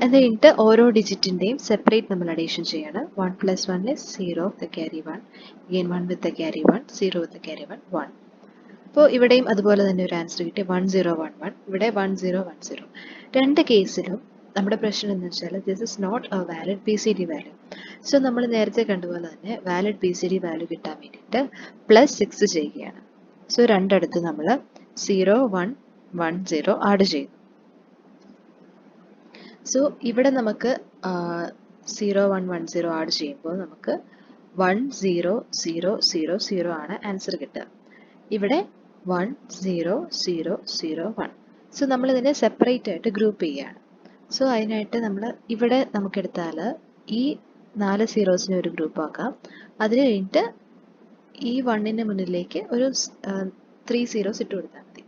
അത് കഴിഞ്ഞിട്ട് ഓരോ ഡിജിറ്റിൻ്റെയും സെപ്പറേറ്റ് നമ്മൾ അഡീഷൻ ചെയ്യാണ്. 1 + 1 is 0 with the carry 1, again 1 with the carry 1, 0 with the carry 1, 1. അപ്പോൾ ഇവിടെയും അതുപോലെ തന്നെ ഒരു ആൻസർ കിട്ടി, 1011, ഇവിടെ 1010. രണ്ട് കേസിലും നമ്മുടെ പ്രശ്നം എന്ന് വെച്ചാൽ this is not a valid BCD value. So നമ്മൾ നേരത്തെ കണ്ടുപോലെ തന്നെ വാലിഡ് BCD വാല്യൂ കിട്ടാൻ വേണ്ടിയിട്ട് +6 ചെയ്യുകയാണ്. സോ രണ്ടിടത്ത് നമ്മൾ 0110 ആഡ് ചെയ്യുന്നു. സോ ഇവിടെ നമുക്ക് 0110 ആഡ് ചെയ്യുമ്പോൾ നമുക്ക് 10000 ആണ് ആൻസർ കിട്ടുക. ഇവിടെ 10001. സോ നമ്മളിതിനെ സെപ്പറേറ്റ് ആയിട്ട് ഗ്രൂപ്പ് ചെയ്യുകയാണ്. സോ അതിനായിട്ട് നമ്മൾ ഇവിടെ നമുക്കെടുത്താൽ ഈ 4 സീറോസിനെ ഒരു ഗ്രൂപ്പ് ആക്കാം. അതിന് കഴിഞ്ഞിട്ട് ഈ 1ന് മുന്നിലേക്ക് ഒരു 3 സീറോസ് ഇട്ട് കൊടുത്താൽ മതി.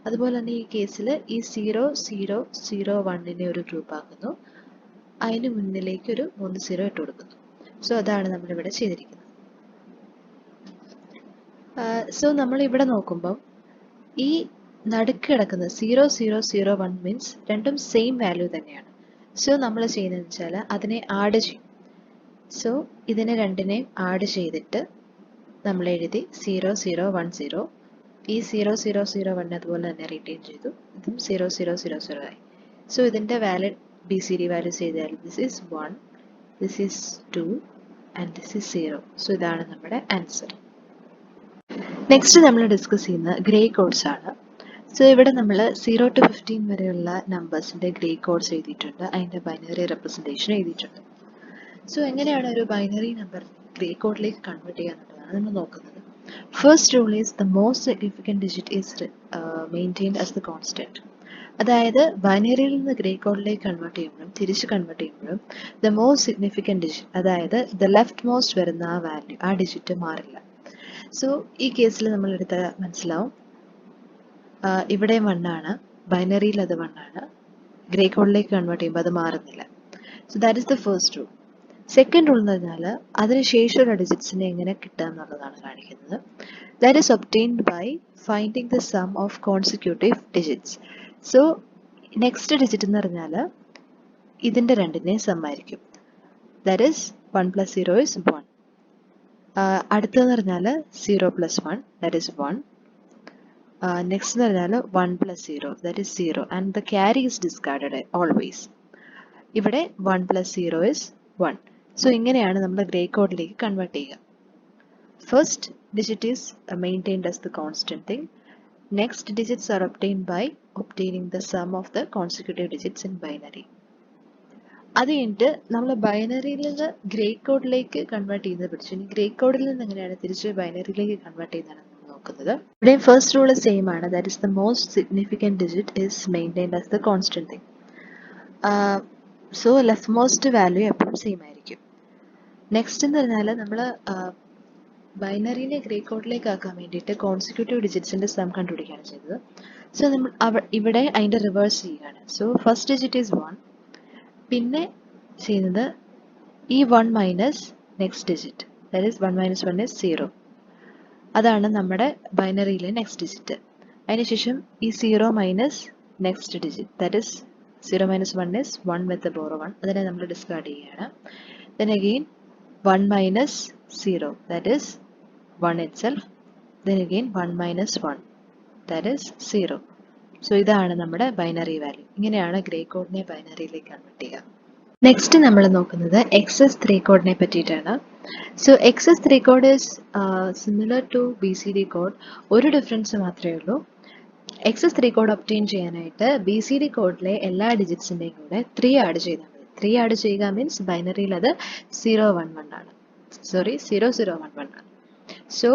അതുപോലെ തന്നെ ഈ കേസിൽ ഈ 0 0 0 1നെ ഒരു ഗ്രൂപ്പ് ആക്കുന്നു. അതിന് മുന്നിലേക്ക് ഒരു 3 സീറോ ഇട്ട് കൊടുക്കുന്നു. സോ അതാണ് നമ്മളിവിടെ ചെയ്തിരിക്കുന്നത്. സോ നമ്മൾ ഇവിടെ നോക്കുമ്പോൾ ഈ നടുക്ക് കിടക്കുന്ന 0 0 0 1 മീൻസ് രണ്ടും സെയിം വാല്യൂ തന്നെയാണ്. സോ നമ്മൾ ചെയ്യുന്നതെന്ന് വെച്ചാൽ അതിനെ ആഡ് ചെയ്യും. സോ ഇതിനെ രണ്ടിനെയും ആഡ് ചെയ്തിട്ട് നമ്മൾ എഴുതി 0 0 1 0. ഈ 0 0 0 1 അതുപോലെ തന്നെ റിട്ടേൺ ചെയ്തു. ഇതും 0 0 0 0 ആയി. സോ ഇതിൻ്റെ വാലിഡ് BCD വാല്യൂസ് ചെയ്താൽ this is 1, this is 2 and this is 0. So ഇതാണ് നമ്മുടെ ആൻസർ. നെക്സ്റ്റ് നമ്മൾ ഡിസ്കസ് ചെയ്യുന്ന ഗ്രേ കോഡ്സ് ആണ്. സോ ഇവിടെ നമ്മൾ 0 to 15 വരെയുള്ള നമ്പേഴ്സിൻ്റെ ഗ്രേ കോഡ്സ് എഴുതിയിട്ടുണ്ട്. അതിൻ്റെ ബൈനറി റെപ്രസെൻറ്റേഷൻ എഴുതിയിട്ടുണ്ട്. സോ എങ്ങനെയാണ് ഒരു ബൈനറി നമ്പർ ഗ്രേ കോഡിലേക്ക് കൺവേർട്ട് ചെയ്യുക എന്നുള്ളതാണ് നമ്മൾ നോക്കുന്നത്. First rule is the most significant digit is maintained as the constant. അതായത് ബൈനറിയിൽ നിന്ന് ഗ്രേ കോഡിലേക്ക് കൺവേർട്ട് ചെയ്യുമ്പോഴും തിരിച്ച് കൺവേർട്ട് ചെയ്യുമ്പോഴും ദ മോസ്റ്റ് സിഗ്നിഫിക്കൻറ്റ് ഡിജിറ്റ്, അതായത് ദ ലെഫ്റ്റ് മോസ്റ്റ് വരുന്ന ആ വാല്യൂ, ആ ഡിജിറ്റ് മാറില്ല. സോ ഈ കേസിൽ നമ്മൾ എടുത്താൽ മനസ്സിലാവും, ഇവിടെ 1 ആണ്, ബൈനറിയിൽ അത് 1 ആണ്, ഗ്രേ കോഡിലേക്ക് കൺവേർട്ട് ചെയ്യുമ്പോൾ അത് മാറുന്നില്ല. So that is the first rule. Second rule എന്ന് പറഞ്ഞാൽ അതിനുശേഷമുള്ള ഡിജിറ്റ്സിനെ എങ്ങനെ കിട്ടുക എന്നുള്ളതാണ് കാണിക്കുന്നത്. That is obtained by finding the sum of consecutive digits. So next digit എന്ന് പറഞ്ഞാൽ ഇതിൻ്റെ രണ്ടിൻ്റെയും സം ആയിരിക്കും. That is 1 + 0 is 1. അടുത്തതെന്ന് പറഞ്ഞാൽ 0 + 1, ദാറ്റ് ഈസ് 1. നെക്സ്റ്റ് എന്ന് പറഞ്ഞാൽ 1 + 0, that is 0 and the carry is discarded always. ഇവിടെ 1 + 0 is 1. സോ ഇങ്ങനെയാണ് നമ്മൾ ഗ്രേ കോഡിലേക്ക് കൺവേർട്ട് ചെയ്യുക. First digit is maintained as the constant thing. Next digits are obtained by obtaining the sum of the consecutive digits in binary. അത് കഴിഞ്ഞിട്ട് നമ്മൾ ബൈനറിയിൽ നിന്ന് ഗ്രേ കോഡിലേക്ക് കൺവേർട്ട് ചെയ്യുന്നത് പഠിച്ചു. ഇനി ഗ്രേ കോഡിൽ നിന്ന് എങ്ങനെയാണ് തിരിച്ച് ബൈനറിയിലേക്ക് കൺവേർട്ട് ചെയ്യുന്നതാണ് നോക്കുന്നത്. ഇവിടെയും ഫസ്റ്റ് റൂൾ സെയിം ആണ്. That is the most significant digit is maintained as the constant thing. So left most value എപ്പോഴും സെയിം ആയിരിക്കും. നെക്സ്റ്റ് എന്ന് പറഞ്ഞാൽ നമ്മൾ ബൈനറിനെ ഗ്രേ കോഡിലേക്ക് ആക്കാൻ വേണ്ടിയിട്ട് കോൺസിക്യൂട്ടീവ് ഡിജിറ്റ്സിൻ്റെ സം കണ്ടുപിടിക്കുകയാണ് ചെയ്തത്. സോ നമ്മൾ ഇവിടെ അതിൻ്റെ റിവേഴ്സ് ചെയ്യുകയാണ്. സോ ഫസ്റ്റ് ഡിജിറ്റ് ഈസ് 1, പിന്നെ ചെയ്യുന്നത് ഈ 1 minus next digit, that is 1 - 1 is 0. അതാണ് നമ്മുടെ ബൈനറിയിലെ നെക്സ്റ്റ് ഡിജിറ്റ്. അതിനുശേഷം ഈ 0 minus next digit, that is 0 - 1 is 1 with the borrow 1. അതിനെ നമ്മൾ ഡിസ്കാർഡ് ചെയ്യുകയാണ്. Then again 1 minus 0, that is 1 itself. Then again 1 minus 1, that is 0. So ഇതാണ് നമ്മുടെ ബൈനറി വാല്യൂ. ഇങ്ങനെയാണ് ഗ്രേ കോഡിനെ ബൈനറിയിലേക്ക് കൺവേർട്ട് ചെയ്യുക. നെക്സ്റ്റ് നമ്മൾ നോക്കുന്നത് XS3 കോഡിനെ പറ്റിയിട്ടാണ്. So XS3 code is similar to BCD code. ഒരു ഡിഫറൻസ് മാത്രമേ ഉള്ളൂ. XS3 കോഡ് ഒബ്റ്റെയിൻ ചെയ്യാനായിട്ട് BCD കോഡിലെ എല്ലാ ഡിജിറ്റ്സിൻ്റെയും കൂടെ 3 ആഡ് ചെയ്താൽ മതി. 3 ആഡ് ചെയ്യുക മീൻസ് ബൈനറിയിൽ അത് 011 ആണ്, സോറി 0011 ആണ്. സോ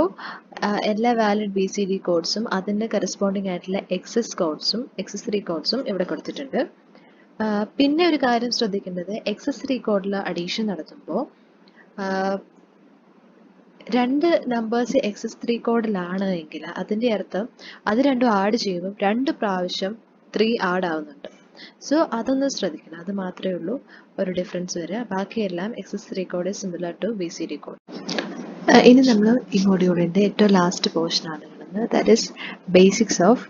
എല്ലാ വാലിഡ് BCD കോഡ്സും അതിൻ്റെ കറസ്പോണ്ടിങ് ആയിട്ടുള്ള XS3 കോഡ്സും ഇവിടെ കൊടുത്തിട്ടുണ്ട്. പിന്നെ ഒരു കാര്യം ശ്രദ്ധിക്കേണ്ടത്, XS3 കോഡിൽ അഡീഷൻ നടത്തുമ്പോൾ രണ്ട് നമ്പേഴ്സ് XS3 കോഡിലാണ് എങ്കിൽ അതിൻ്റെ അർത്ഥം അത് രണ്ടും ആഡ് ചെയ്യുമ്പോൾ 2 പ്രാവശ്യം 3 ആഡ് ആവുന്നുണ്ട്. സോ അതൊന്ന് ശ്രദ്ധിക്കണം. അത് മാത്രമേ ഉള്ളൂ ഒരു ഡിഫറൻസ് വരിക. ബാക്കിയെല്ലാം XS3 code similar to BCD code. ഇനി നമ്മൾ ഈ മൊഡ്യൂളിൻ്റെ ഏറ്റവും ലാസ്റ്റ് പോർഷനാണ് കാണുന്നത്. That is basics of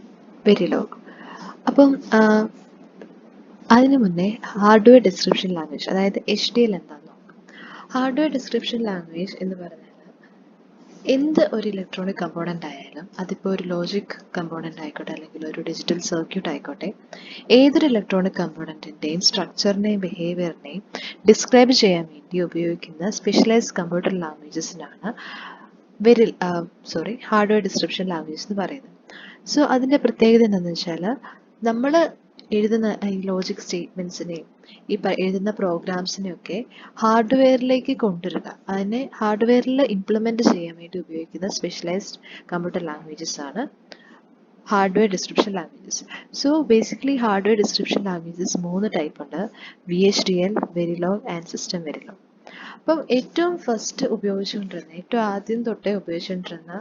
Verilog. അപ്പം അതിനു മുന്നേ ഹാർഡ്വെയർ ഡിസ്ക്രിപ്ഷൻ ലാംഗ്വേജ്, അതായത് HDL എന്താണെന്ന് നോക്കാം. ഹാർഡ്വെയർ ഡിസ്ക്രിപ്ഷൻ ലാംഗ്വേജ് എന്ന് പറഞ്ഞാൽ എന്ത് ഒരു ഇലക്ട്രോണിക് കമ്പോണൻ്റ് ആയാലും, അതിപ്പോൾ ഒരു ലോജിക് കമ്പോണൻ്റ് ആയിക്കോട്ടെ അല്ലെങ്കിൽ ഒരു ഡിജിറ്റൽ സർക്യൂട്ട് ആയിക്കോട്ടെ, ഏതൊരു ഇലക്ട്രോണിക് കമ്പോണൻറ്റിൻ്റെയും സ്ട്രക്ചറിനെയും ബിഹേവിയറിനെയും ഡിസ്ക്രൈബ് ചെയ്യാൻ വേണ്ടി ഉപയോഗിക്കുന്ന സ്പെഷ്യലൈസ്ഡ് കമ്പ്യൂട്ടർ ലാംഗ്വേജസിനാണ് ഹാർഡ്വെയർ ഡിസ്ക്രിപ്ഷൻ ലാംഗ്വേജ് എന്ന് പറയുന്നത്. സോ അതിൻ്റെ പ്രത്യേകത എന്താണെന്ന് വെച്ചാൽ നമ്മൾ എഴുതുന്ന ഈ ലോജിക് സ്റ്റേറ്റ്മെൻറ്റ്സിനെയും ഈ എഴുതുന്ന പ്രോഗ്രാംസിനെയൊക്കെ ഹാർഡ്വെയറിലേക്ക് കൊണ്ടുവരിക, അതിനെ ഹാർഡ്വെയറിൽ ഇംപ്ലിമെൻറ്റ് ചെയ്യാൻ വേണ്ടി ഉപയോഗിക്കുന്ന സ്പെഷ്യലൈസ്ഡ് കമ്പ്യൂട്ടർ ലാംഗ്വേജസ് ആണ് hardware description languages. So basically hardware description languages 3 type ഉണ്ട്: VHDL, Verilog and system Verilog. അപ്പം ഏറ്റവും ഏറ്റവും ആദ്യം തൊട്ടേ ഉപയോഗിച്ചുകൊണ്ടിരുന്ന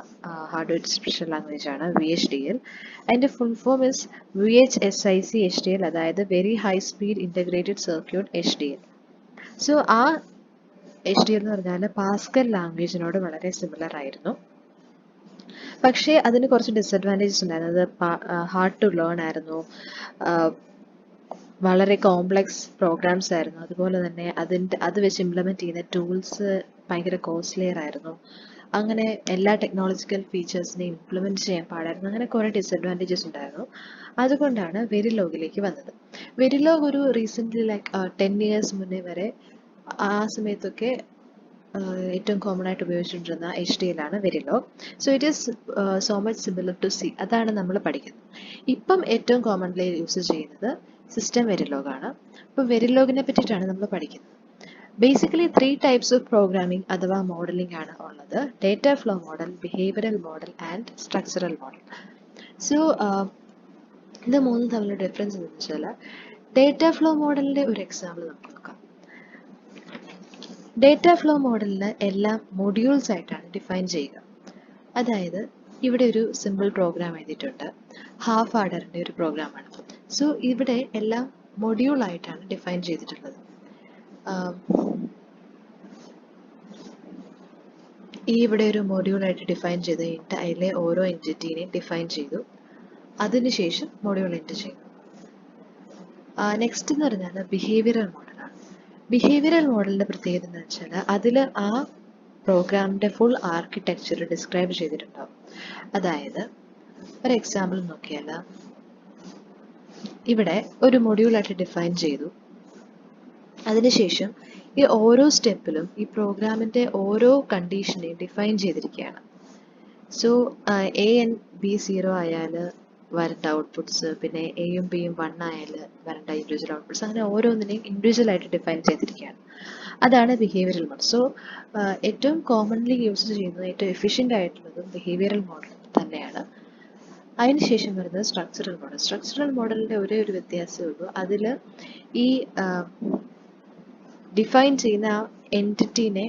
ഹാർഡ്വെയർ ഡിസ്ക്രിപ്ഷൻ ലാംഗ്വേജ് ആണ് VHDL. അതിൻ്റെ full form is VHSIC HDL, അതായത് very high speed integrated circuit HDL. So ആ HDL എന്ന് പറഞ്ഞാൽ പാസ്കൽ ലാംഗ്വേജിനോട് വളരെ സിമിലർ ആയിരുന്നു. പക്ഷേ അതിന് കുറച്ച് ഡിസഡ്വാൻറ്റേജസ് ഉണ്ടായിരുന്നു. അത് ഹാർഡ് ടു ലേൺ ആയിരുന്നു, വളരെ കോംപ്ലക്സ് പ്രോഗ്രാംസ് ആയിരുന്നു, അതുപോലെ തന്നെ അത് വെച്ച് ഇംപ്ലിമെൻറ്റ് ചെയ്യുന്ന ടൂൾസ് ഭയങ്കര കോസ്റ്റ്ലിയർ ആയിരുന്നു. അങ്ങനെ എല്ലാ ടെക്നോളജിക്കൽ ഫീച്ചേഴ്സിനെയും ഇംപ്ലിമെൻറ്റ് ചെയ്യാൻ പാടായിരുന്നു. അങ്ങനെ കുറേ ഡിസഡ്വാൻറ്റേജസ് ഉണ്ടായിരുന്നു. അതുകൊണ്ടാണ് വെരിലോഗിലേക്ക് വന്നത്. വെരിലോഗ് ഒരു റീസെൻ്റ്ലി ലൈക്ക് 10 years മുന്നേ വരെ ആ സമയത്തൊക്കെ ഏറ്റവും കോമൺ ആയിട്ട് ഉപയോഗിച്ചുകൊണ്ടിരുന്ന HDL ആണ് Verilog. So it is so much similar to C. അതാണ് നമ്മൾ പഠിക്കുന്നത്. ഇപ്പം ഏറ്റവും കോമൺലി യൂസ് ചെയ്യുന്നത് സിസ്റ്റം വെരിലോഗ് ആണ്. അപ്പോൾ വെരിലോഗിനെ പറ്റിയിട്ടാണ് നമ്മൾ പഠിക്കുന്നത്. ബേസിക്കലി 3 types ഓഫ് പ്രോഗ്രാമിംഗ് അഥവാ മോഡലിംഗ് ആണ് ഉള്ളത്: data flow model, behavioural model and structural model. So ഇത് മൂന്നും തമ്മിലുള്ള ഡിഫറൻസ് എന്ന് വെച്ചാൽ, ഡേറ്റ ഫ്ലോ മോഡലിൻ്റെ ഒരു എക്സാമ്പിൾ നമുക്ക് നോക്കാം. ഡേറ്റ ഫ്ലോ മോഡലിന് എല്ലാം മൊഡ്യൂൾസ് ആയിട്ടാണ് ഡിഫൈൻ ചെയ്യുക. അതായത് ഇവിടെ ഒരു സിമ്പിൾ പ്രോഗ്രാം എഴുതിയിട്ടുണ്ട്, ഹാഫ് ആഡറിൻ്റെ ഒരു പ്രോഗ്രാമാണ്. സോ ഇവിടെ എല്ലാം മൊഡ്യൂൾ ആയിട്ടാണ് ഡിഫൈൻ ചെയ്തിട്ടുള്ളത്. ഇവിടെ ഒരു മൊഡ്യൂളായിട്ട് ഡിഫൈൻ ചെയ്ത് കഴിഞ്ഞിട്ട് അതിലെ ഓരോ എൻറ്റിറ്റീനെയും ഡിഫൈൻ ചെയ്തു, അതിനുശേഷം മൊഡ്യൂൾ എൻറ്റർ ചെയ്തു. നെക്സ്റ്റ് എന്ന് പറഞ്ഞാൽ ബിഹേവിയറൽ മോഡലാണ്. ബിഹേവിയറൽ മോഡലിൻ്റെ പ്രത്യേകത എന്ന് വെച്ചാൽ അതിൽ ആ പ്രോഗ്രാമിൻ്റെ ഫുൾ ആർക്കിടെക്ചർ ഡിസ്ക്രൈബ് ചെയ്തിട്ടുണ്ടാവും. അതായത് ഒരു എക്സാമ്പിൾ നോക്കിയാൽ, ഇവിടെ ഒരു മൊഡ്യൂളായിട്ട് ഡിഫൈൻ ചെയ്തു, അതിനുശേഷം ഈ ഓരോ സ്റ്റെപ്പിലും ഈ പ്രോഗ്രാമിൻ്റെ ഓരോ കണ്ടീഷനെയും ഡിഫൈൻ ചെയ്തിരിക്കുകയാണ്. സോ A&B0 ആയാൽ വരേണ്ട ഔട്ട്പുട്ട്സ്, പിന്നെ Aയും Bയും 1 ആയാൽ വരേണ്ട ഇൻഡിവിജ്വൽ ഔട്ട്പുട്ട്സ്, അങ്ങനെ ഓരോന്നിനെയും ഇൻഡിവിജ്വൽ ആയിട്ട് ഡിഫൈൻ ചെയ്തിരിക്കുകയാണ്. അതാണ് ബിഹേവിയറൽ മോഡൽ. സോ ഏറ്റവും കോമൺലി യൂസ് ചെയ്യുന്നത്, ഏറ്റവും എഫിഷ്യൻ്റ് ആയിട്ടുള്ളതും ബിഹേവിയറൽ മോഡൽ തന്നെയാണ്. അതിനുശേഷം വരുന്നത് സ്ട്രക്ചറൽ മോഡൽ. സ്ട്രക്ചറൽ മോഡലിൻ്റെ ഒരേ ഒരു വ്യത്യാസമേ ഉള്ളൂ, അതിൽ ഈ ഡിഫൈൻ ചെയ്യുന്ന ആ എൻറ്റിറ്റീനെ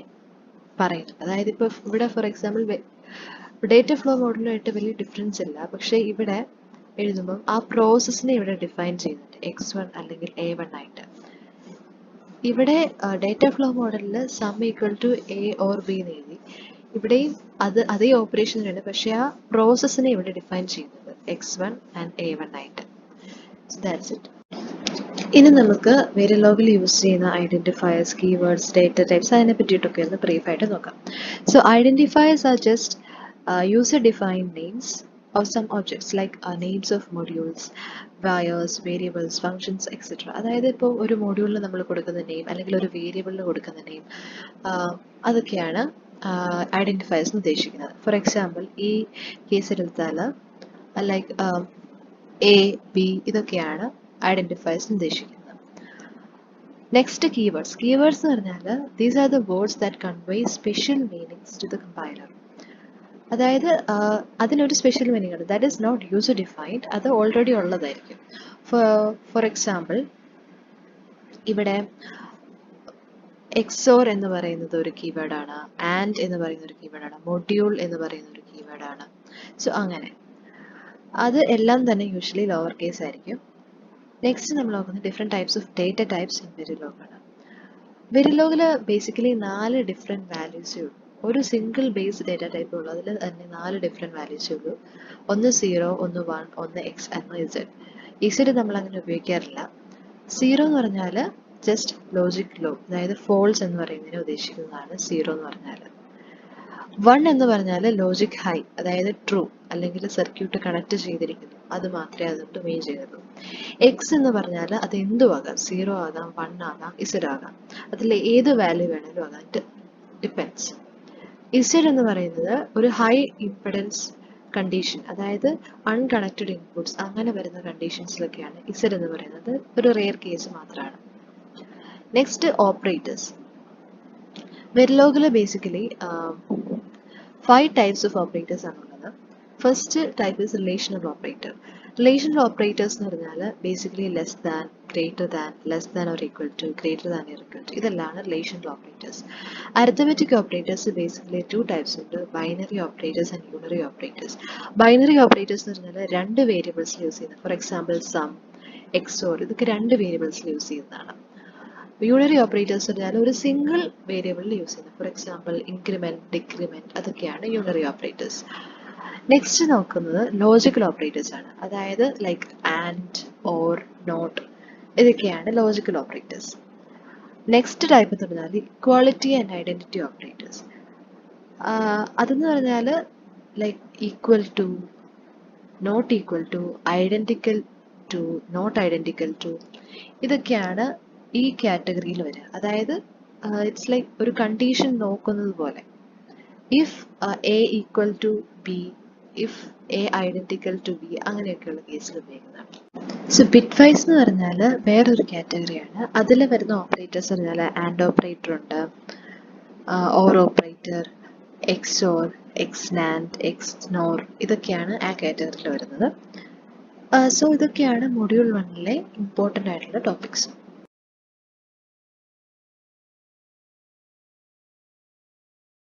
പറയുന്നുണ്ട്. അതായത് ഇപ്പോൾ ഇവിടെ ഫോർ എക്സാമ്പിൾ ഡേറ്റ ഫ്ലോ മോഡലുമായിട്ട് വലിയ ഡിഫറൻസ് ഇല്ല, പക്ഷേ ഇവിടെ എഴുതുമ്പം ആ പ്രോസസ്സിനെ ഇവിടെ ഡിഫൈൻ ചെയ്യുന്നുണ്ട്, X1 അല്ലെങ്കിൽ A1 ആയിട്ട്. ഇവിടെ ഡേറ്റ ഫ്ലോ മോഡലിൽ sum equal to A or B എന്ന് എഴുതി. ഇവിടെയും അതേ ഓപ്പറേഷൻ ഉണ്ട്, പക്ഷേ ആ പ്രോസസ്സിനെ ഇവിടെ ഡിഫൈൻ ചെയ്യുന്നത് X1 and A1 ആയിട്ട്. So that's it. ഇനി നമുക്ക് വെരിലോഗിൽ യൂസ് ചെയ്യുന്ന ഐഡൻറ്റിഫയേഴ്സ്, കീവേഡ്സ്, ഡേറ്റ ടൈപ്സ്, അതിനെ പറ്റിയിട്ടൊക്കെ ഒന്ന് ബ്രീഫായിട്ട് നോക്കാം. So identifiers are just user defined names of some objects like names of modules, wires, variables, functions, etc. അതായത് ഇപ്പോൾ ഒരു മൊഡ്യൂളിൽ നമ്മൾ കൊടുക്കുന്ന നെയിം അല്ലെങ്കിൽ ഒരു വേരിയബിളിന് കൊടുക്കുന്ന നെയിം, അതൊക്കെയാണ് ഐഡൻറ്റിഫയേഴ്സ് എന്ന് ഉദ്ദേശിക്കുന്നത്. ഫോർ എക്സാമ്പിൾ ഈ കേസിലെടുത്താൽ ലൈക്ക് A, B ഇതൊക്കെയാണ് ഐഡൻറ്റിഫയേഴ്സ് ഉദ്ദേശിക്കുന്നത്. Next keywords. കീവേഡ്സ് എന്ന് പറഞ്ഞാൽ these are the words that convey special meanings to the compiler. അതായത് അതിനൊരു സ്പെഷ്യൽ മീനിങ് ഉണ്ട്, that is not user defined, അത് ഓൾറെഡി ഉള്ളതായിരിക്കും. ഫോർ എക്സാമ്പിൾ ഇവിടെ എക്സോർ എന്ന് പറയുന്നത് ഒരു കീവേഡാണ്, ആൻഡ് എന്ന് പറയുന്ന ഒരു കീവേഡാണ്, മൊഡ്യൂൾ എന്ന് പറയുന്ന ഒരു കീവേഡാണ്. സോ അങ്ങനെ അത് എല്ലാം തന്നെ യൂഷ്വലി ലോവർ കേസ് ആയിരിക്കും. നെക്സ്റ്റ് നമ്മൾ നോക്കുന്നത് different types of data types in വെരിലോഗാണ്. വെരിലോഗിൽ ബേസിക്കലി 4 ഡിഫറെൻറ്റ് വാല്യൂസേ ഉള്ളൂ. ഒരു സിംഗിൾ ബേസ് ഡേറ്റ ടൈപ്പ് ഉള്ളൂ, അതിൽ തന്നെ 4 ഡിഫറെൻറ്റ് വാല്യൂസേ ഉള്ളൂ. ഒന്ന് 0, ഒന്ന് 1, ഒന്ന് X, ഒന്ന് Z. Z നമ്മൾ അങ്ങനെ ഉപയോഗിക്കാറില്ല. 0 എന്ന് പറഞ്ഞാൽ ജസ്റ്റ് ലോജിക് ലോ, അതായത് ഫോൾസ് എന്ന് പറയുന്നതിനെ ഉദ്ദേശിക്കുന്നതാണ് 0 എന്ന് പറഞ്ഞാൽ. 1 എന്ന് പറഞ്ഞാൽ ലോജിക് ഹൈ, അതായത് ട്രൂ, അല്ലെങ്കിൽ സർക്യൂട്ട് കണക്ട് ചെയ്തിരിക്കുന്നു, അത് മാത്രമേ അതുകൊണ്ട് മീൻ ചെയ്യുള്ളൂ. X എന്ന് പറഞ്ഞാൽ അത് എന്തും ആകാം, 0 ആകാം, 1 ആകാം, Z ആകാം, അതിൽ ഏത് വാല്യൂ വേണമെങ്കിലും ആകാം, ഇറ്റ് ഡിപ്പെൻഡ്സ്. Z എന്ന് പറയുന്നത് ഒരു ഹൈ ഇംപെഡൻസ് കണ്ടീഷൻ, അതായത് അൺകണക്റ്റഡ് ഇൻപുട്സ് അങ്ങനെ വരുന്ന കണ്ടീഷൻസിലൊക്കെയാണ് Z എന്ന് പറയുന്നത്, ഒരു റെയർ കേസ് മാത്രമാണ്. Next operators. വെരിലോഗിൽ ബേസിക്കലി 5 ടൈപ്സ് ഓഫ് ഓപ്പറേറ്റേഴ്സ് ആണുള്ളത്. First type is relational operator. Relational operators എന്ന് പറഞ്ഞാൽ basically less than, greater than, less than or equal to, greater than or equal to, ഇതെല്ലാം relational operators. Arithmetic operators basically two types ഉണ്ട്, binary operators and unary operators. Binary operators എന്ന് പറഞ്ഞാൽ രണ്ട് വേരിയബിൾസിൽ യൂസ് ചെയ്യുന്നത്. ഫോർ എക്സാമ്പിൾ സം, എക്സോർ, ഇതൊക്കെ രണ്ട് വേരിയബിൾസിൽ യൂസ് ചെയ്യുന്നതാണ്. യൂണറി ഓപ്പറേറ്റേഴ്സ് പറഞ്ഞാൽ ഒരു സിംഗിൾ വേരിയബിളിൽ യൂസ് ചെയ്യുന്നത്. ഫോർ എക്സാമ്പിൾ ഇൻക്രിമെന്റ്, ഡിക്രിമെന്റ്, അതൊക്കെയാണ് യൂണറി ഓപ്പറേറ്റേഴ്സ്. നെക്സ്റ്റ് നോക്കുന്നത് ലോജിക്കൽ ഓപ്പറേറ്റേഴ്സ് ആണ്. അതായത് ലൈക്ക് ആൻഡ്, ഓർ, നോട്ട്, ഇതൊക്കെയാണ് ലോജിക്കൽ ഓപ്പറേറ്റേഴ്സ്. നെക്സ്റ്റ് ടൈപ്പ് എന്ന് പറഞ്ഞാൽ ഇക്വാളിറ്റി ആൻഡ് ഐഡന്റിറ്റി ഓപ്പറേറ്റേഴ്സ്. അതെന്ന് പറഞ്ഞാൽ like equal to, not equal to, identical to, not identical to, ഇതൊക്കെയാണ് ഈ കാറ്റഗറിയിൽ വരിക. അതായത് ഇറ്റ്സ് ലൈക്ക് ഒരു കണ്ടീഷൻ നോക്കുന്നത് പോലെ. If A equal to B, if A identical to B, അങ്ങനെയൊക്കെയുള്ള കേസിൽ ഉപയോഗിക്കുന്നതാണ്. സോ ബിറ്റ് വൈസ് എന്ന് പറഞ്ഞാൽ വേറൊരു കാറ്റഗറിയാണ്. അതിൽ വരുന്ന ഓപ്പറേറ്റേഴ്സ് പറഞ്ഞാൽ ആൻഡ് ഓപ്പറേറ്റർ ഉണ്ട്, ഓർ ഓപ്പറേറ്റർ, എക്സോർ, എക്സ്നാൻഡ്, എക്സ്നോർ, ഇതൊക്കെയാണ് ആ കാറ്റഗറിയിൽ വരുന്നത്. സോ ഇതൊക്കെയാണ് മൊഡ്യൂൾ 1-ലെ ഇമ്പോർട്ടൻ്റ് ആയിട്ടുള്ള ടോപ്പിക്സ്.